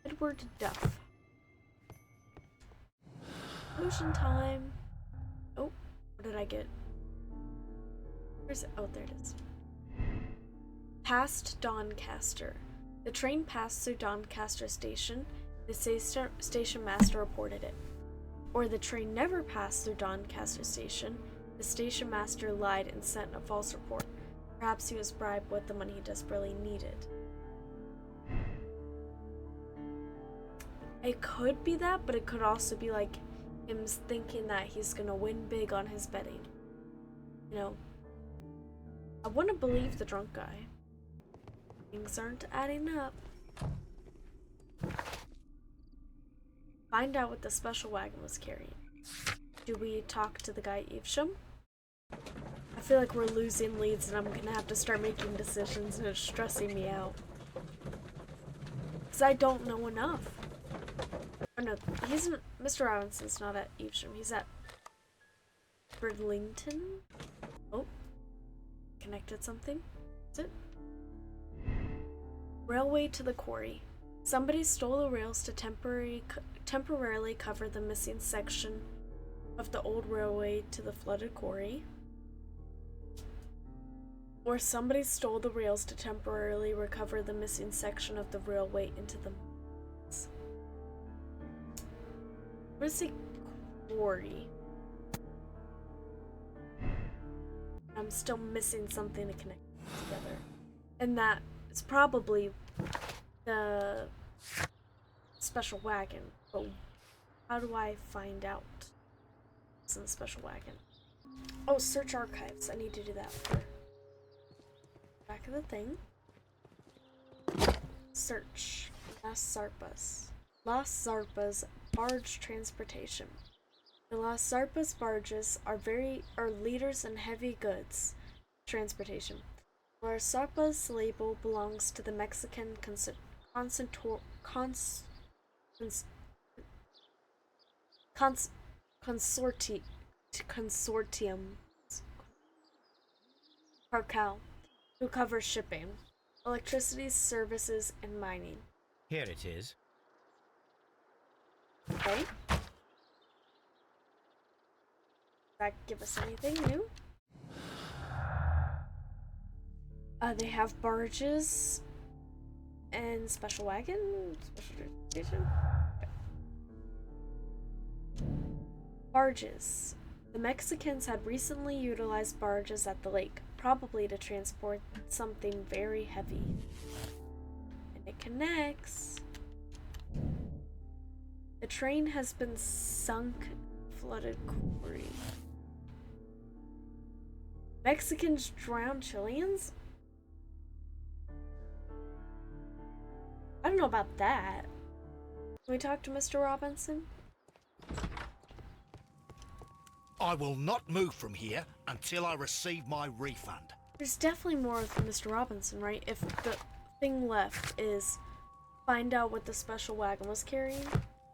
Edward Duff. Potion time. Oh, what did I get? Where's it? Oh, there it is. Past Doncaster. The train passed through Doncaster Station. The station master reported it. Or the train never passed through Doncaster Station. The station master lied and sent a false report. Perhaps he was bribed with the money he desperately needed. It could be that, but it could also be like him thinking that he's gonna win big on his betting. You know, I want to believe the drunk guy. Things aren't adding up. Find out what the special wagon was carrying. Do we talk to the guy Evesham? I feel like we're losing leads and I'm gonna have to start making decisions and it's stressing me out. Because I don't know enough. Oh no, Mr. Robinson's not at Evesham, he's at Burlington? Oh. Connected something? Is it? Railway to the quarry. Somebody stole the rails to temporarily cover the missing section of the old railway to the flooded quarry. Or somebody stole the rails to temporarily recover the missing section of the railway into the mines. Where's the quarry? I'm still missing something to connect together. And that is probably the special wagon. But how do I find out it's in the special wagon? Oh, search archives. I need to do that for back of the thing. Search Las Zarpas. Las Zarpas barge transportation. The Las Zarpas barges are leaders in heavy goods transportation. Las Zarpas label belongs to the Mexican consortium Carcal, who covers shipping, electricity services, and mining. Here it is. Okay. Does that give us anything new? They have barges and special wagon, special transportation. Okay. Barges. The Mexicans had recently utilized barges at the lake, probably to transport something very heavy. And it connects. The train has been sunk in flooded quarry. Mexicans drown Chileans? I don't know about that. Can we talk to Mr. Robinson? I will not move from here until I receive my refund. There's definitely more with Mr. Robinson, right? If the thing left is find out what the special wagon was carrying,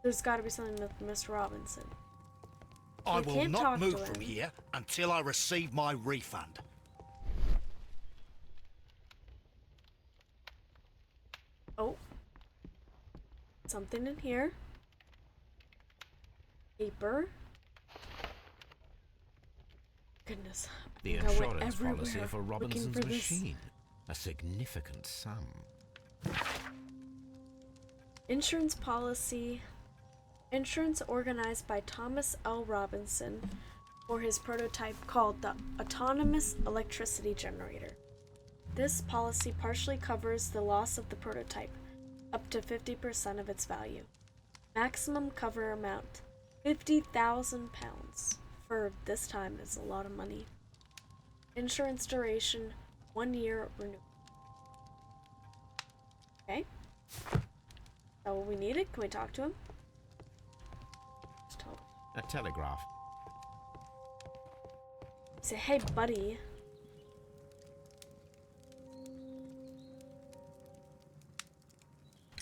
there's gotta be something with Mr. Robinson. I will not move from here until I receive my refund. Oh. Something in here. Paper. Goodness. The I went insurance policy everywhere for looking Robinson's for this. machine. A significant sum. Insurance policy. Insurance organized by Thomas L. Robinson for his prototype called the Autonomous Electricity Generator. This policy partially covers the loss of the prototype, up to 50% of its value. Maximum cover amount, 50,000 pounds. For this time is a lot of money. Insurance duration, 1 year renewal. Okay. Is that what we needed? Can we talk to him? Just talk. A telegraph. Say, hey, buddy.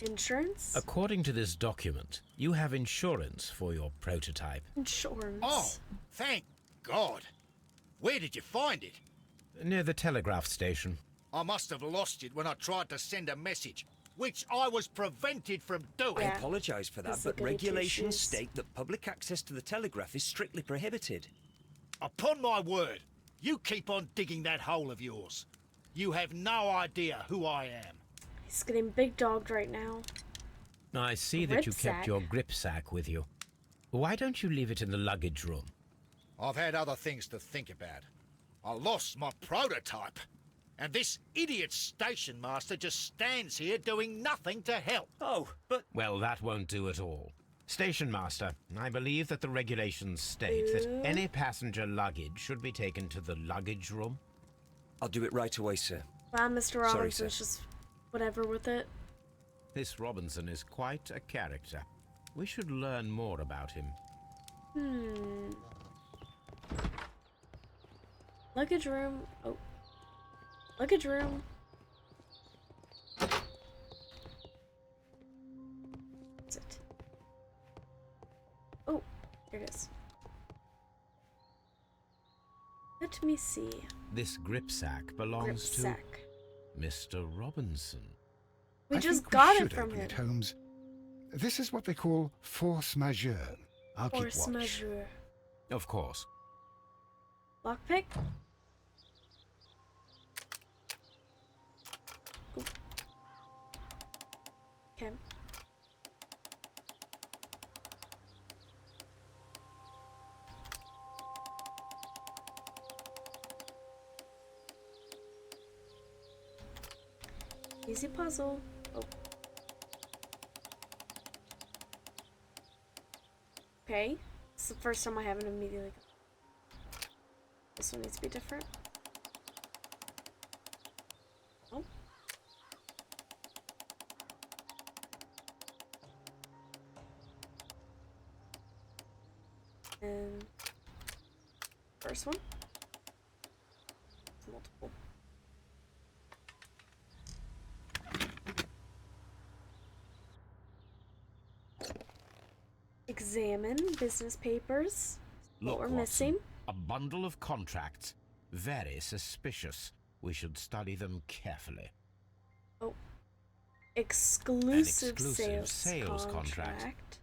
Insurance? According to this document, you have insurance for your prototype. Insurance. Oh, thank God. Where did you find it? Near the telegraph station. I must have lost it when I tried to send a message, which I was prevented from doing. I Yeah. apologise for that, These are but goody regulations two-shoes. state that public access to the telegraph is strictly prohibited. Upon my word, you keep on digging that hole of yours. You have no idea who I am. He's getting big dogged right now. I see that you Grip kept sack. your grip sack with you. Why don't you leave it in the luggage room? I've had other things to think about. I lost my prototype. And this idiot station master just stands here doing nothing to help. Oh, but Well, that won't do at all. Station master, I believe that the regulations state that any passenger luggage should be taken to the luggage room. I'll do it right away, sir. Wow, Mr. Sorry, Robinson's sir. just whatever with it. This Robinson is quite a character. We should learn more about him. Luggage room. Oh. Luggage room. What's it? Oh, here it is. Let me see. This grip sack belongs to Gripsack. Mr. Robinson. We I just think got we it should from open him. it, Holmes. This is what they call force majeure. I'll keep Force watch. majeure. Of course. Lockpick? Ooh. Okay. Easy puzzle. Oh. Okay. It's the first time I haven't immediately. This one needs to be different. Oh. And first one. It's multiple. Examine business papers. Look, What we're Watson, missing. a bundle of contracts. Very suspicious. We should study them carefully. Oh. Exclusive, exclusive sales, sales contract. contract.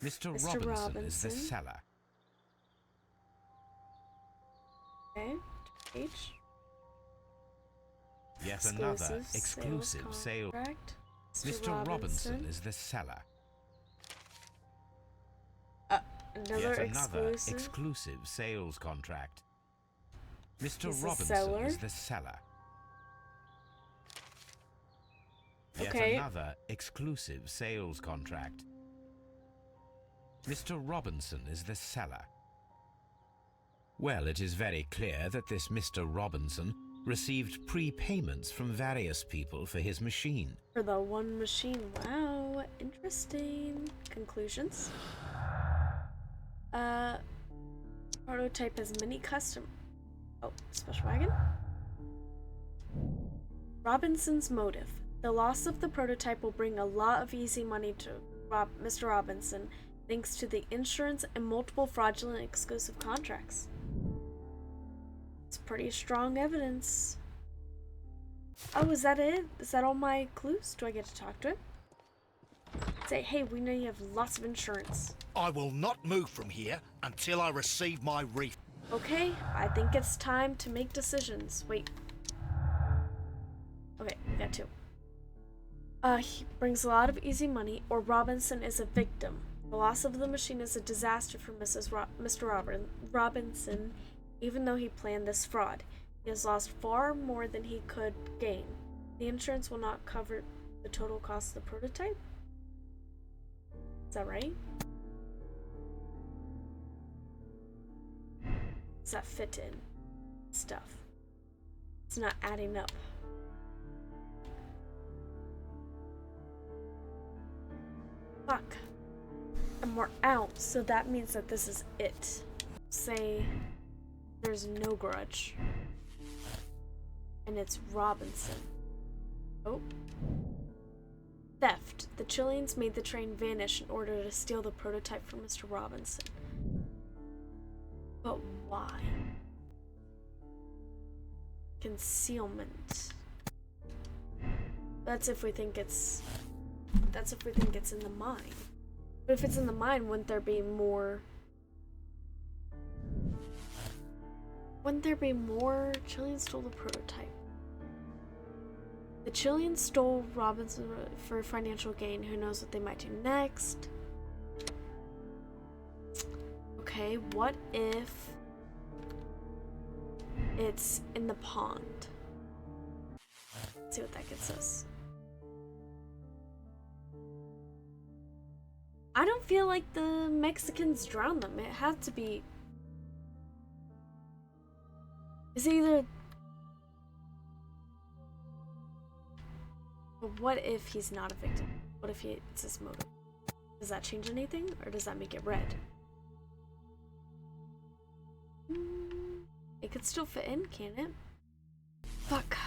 Mr. Mr. Robinson is the Robinson. seller. Okay. Page. Yet another Exclusive exclusive sale. contract. Mr. Robinson is the seller. Another Yet another exclusive. exclusive sales contract. Mr. He's the Robinson seller. is the seller. Yet Okay. another exclusive sales contract. Mr. Robinson is the seller. Well, it is very clear that this Mr. Robinson received prepayments from various people for his machine. For the one machine. Wow. Interesting. Conclusions. Prototype has many custom. Oh, special wagon. Robinson's motive. The loss of the prototype will bring a lot of easy money to Mr. Robinson, thanks to the insurance and multiple fraudulent exclusive contracts. It's pretty strong evidence. Oh, is that it? Is that all my clues? Do I get to talk to him? Say, hey, we know you have lots of insurance. I will not move from here until I receive my refund. Okay, I think it's time to make decisions. Wait. Okay, we got two. He brings a lot of easy money, or Robinson is a victim. The loss of the machine is a disaster for Mr. Robinson, even though he planned this fraud. He has lost far more than he could gain. The insurance will not cover the total cost of the prototype? Is that right? Does that fit in? Stuff. It's not adding up. Fuck. And we're out, so that means that this is it. Say there's no grudge. And it's Robinson. Oh. Theft. The Chileans made the train vanish in order to steal the prototype from Mr. Robinson. But why? Concealment. That's if we think it's in the mine. But if it's in the mine, wouldn't there be more Chileans stole the prototype? The Chileans stole Robinson for financial gain. Who knows what they might do next? Okay, what if it's in the pond? Let's see what that gets us. I don't feel like the Mexicans drowned them. It had to be... It's either... But what if he's not a victim? What if it's his motive? Does that change anything? Or does that make it red? It could still fit in, can't it? Fuck.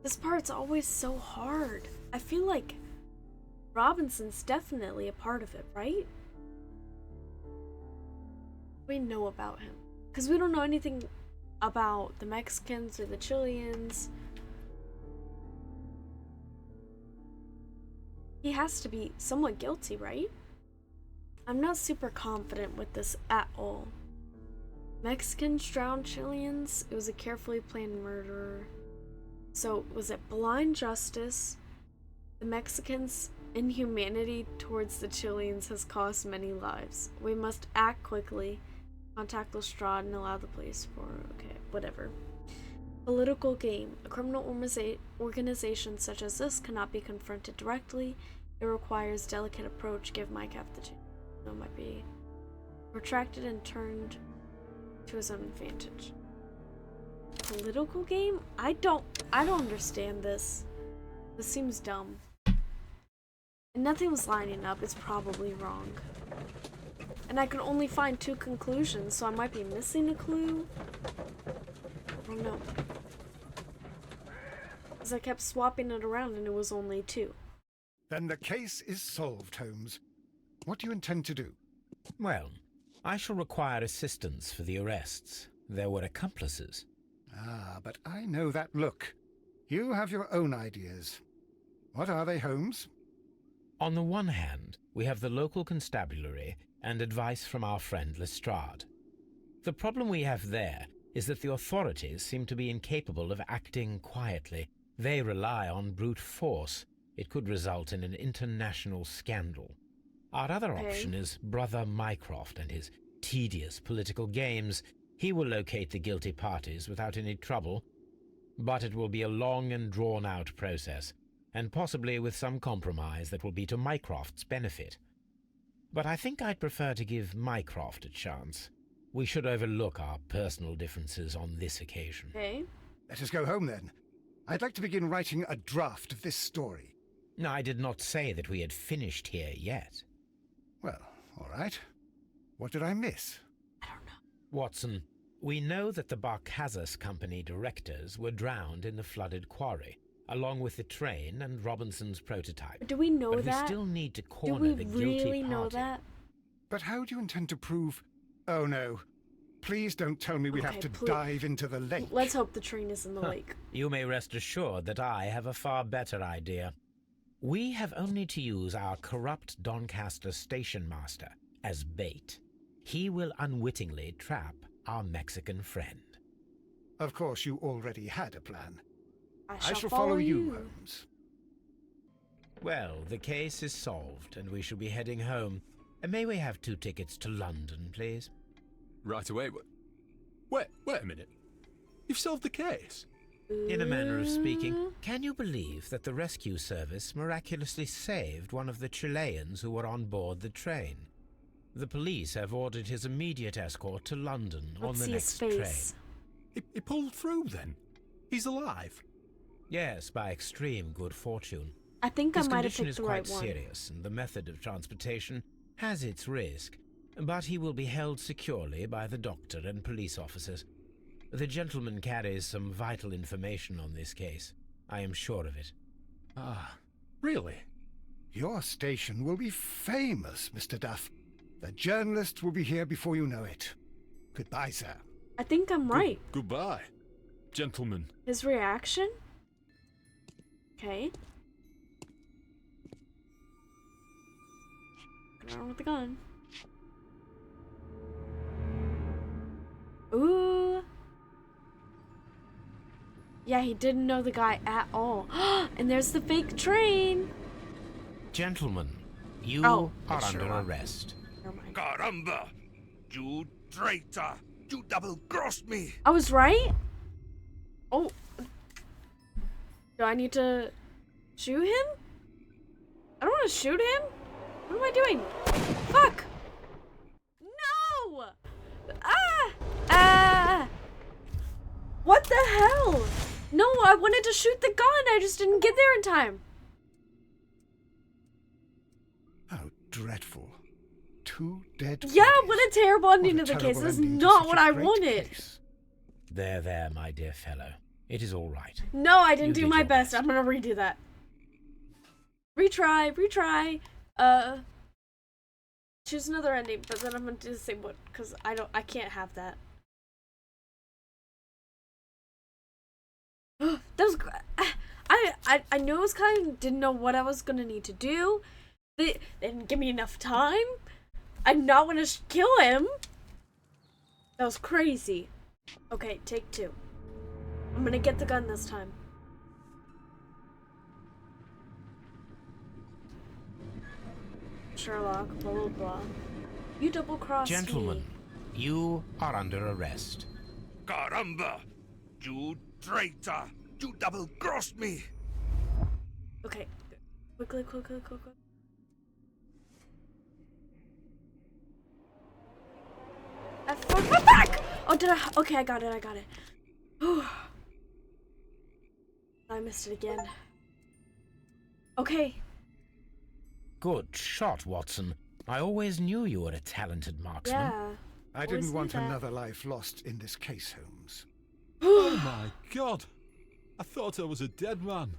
This part's always so hard. I feel like Robinson's definitely a part of it, right? We know about him. Because we don't know anything about the Mexicans or the Chileans. He has to be somewhat guilty, right? I'm not super confident with this at all. Mexicans drowned Chileans. It was a carefully planned murder. So, was it blind justice? The Mexicans' inhumanity towards the Chileans has cost many lives. We must act quickly. Contact Lestrade and allow the police for... Okay, whatever. Political game. A criminal organization such as this cannot be confronted directly. It requires delicate approach. Give my cap the chance. It might be retracted and turned to his own advantage. Political game? I don't understand this. This seems dumb. And nothing was lining up. It's probably wrong. And I could only find 2 conclusions, so I might be missing a clue. I don't know. Because I kept swapping it around and it was only 2. Then the case is solved, Holmes. What do you intend to do? Well, I shall require assistance for the arrests. There were accomplices. Ah, but I know that look. You have your own ideas. What are they, Holmes? On the one hand, we have the local constabulary and advice from our friend Lestrade. The problem we have there is that the authorities seem to be incapable of acting quietly. They rely on brute force. It could result in an international scandal. Our other option is Brother Mycroft and his tedious political games. He will locate the guilty parties without any trouble, but it will be a long and drawn-out process, and possibly with some compromise that will be to Mycroft's benefit. But I think I'd prefer to give Mycroft a chance. We should overlook our personal differences on this occasion. Okay. Let us go home, then. I'd like to begin writing a draft of this story. No, I did not say that we had finished here yet. Well, all right. What did I miss? I don't know. Watson, we know that the Barkazas Company directors were drowned in the flooded quarry, along with the train and Robinson's prototype. Do we know but that? we still need to Do corner we the guilty really party. know that? But how do you intend to prove... Oh, no. Please don't tell me we have to dive into the lake. Let's hope the train is in the lake. You may rest assured that I have a far better idea. We have only to use our corrupt Doncaster station master as bait. He will unwittingly trap our Mexican friend. Of course, you already had a plan. I shall follow you, Holmes. Well, the case is solved, and we shall be heading home. May we have 2 tickets to London, please? Right away. Wait a minute. You've solved the case? In a manner of speaking, can you believe that the rescue service miraculously saved one of the Chileans who were on board the train? The police have ordered his immediate escort to London on the next train. He pulled through, then? He's alive? Yes, by extreme good fortune. I think I His might have condition picked is the quite right one. serious, and the method of transportation has its risk, but he will be held securely by the doctor and police officers. The gentleman carries some vital information on this case. I am sure of it. Ah, really? Your station will be famous, Mr. Duff. The journalists will be here before you know it. Goodbye, sir. I think I'm right. Goodbye, gentlemen. His reaction? Okay. Going around with the gun. Ooh. Yeah, he didn't know the guy at all. And there's the fake train. Gentlemen, you Oh, are sure under are. arrest. Never mind. Caramba! You traitor! You double-crossed me! I was right? Oh. Do I need to shoot him? I don't want to shoot him. What am I doing? Fuck! No! Ah! Ah! What the hell? No, I wanted to shoot the gun. I just didn't get there in time. How dreadful. 2 dead Yeah, bodies. what a terrible ending to the terrible case. That's ending to not such what a I great wanted. case. There, my dear fellow. It is all right. No, I didn't You do did my your best. best. I'm gonna redo that. Retry. Choose another ending, but then I'm gonna do the same one because I can't have that. That was. I knew it was coming. Didn't know what I was gonna need to do. They didn't give me enough time. I'm not gonna kill him. That was crazy. Okay, take 2. I'm gonna get the gun this time. Sherlock, blah blah blah. You double-crossed Gentlemen, me. you are under arrest. Caramba! You traitor! You double-crossed me! Okay, quickly. Fuck my back! Oh, did I? Okay, I got it. Whew. I missed it again. Okay. Good shot, Watson. I always knew you were a talented marksman. Yeah. I Always didn't knew want that. another life lost in this case, Holmes. Oh my god! I thought I was a dead man.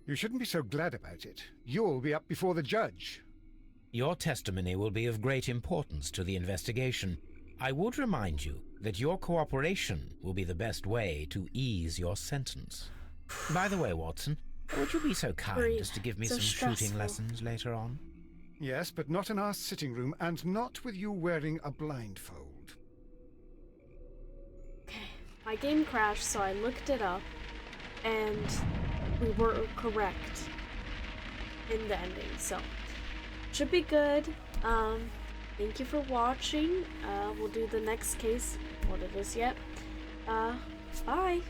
You shouldn't be so glad about it. You'll be up before the judge. Your testimony will be of great importance to the investigation. I would remind you that your cooperation will be the best way to ease your sentence. By the way, Watson, would you be so kind Worried. as to give me So some shooting stressful. lessons later on? Yes, but not in our sitting room, and not with you wearing a blindfold. Okay. My game crashed, so I looked it up, and we were correct in the ending. So should be good. Thank you for watching. We'll do the next case. What it is yet. Bye.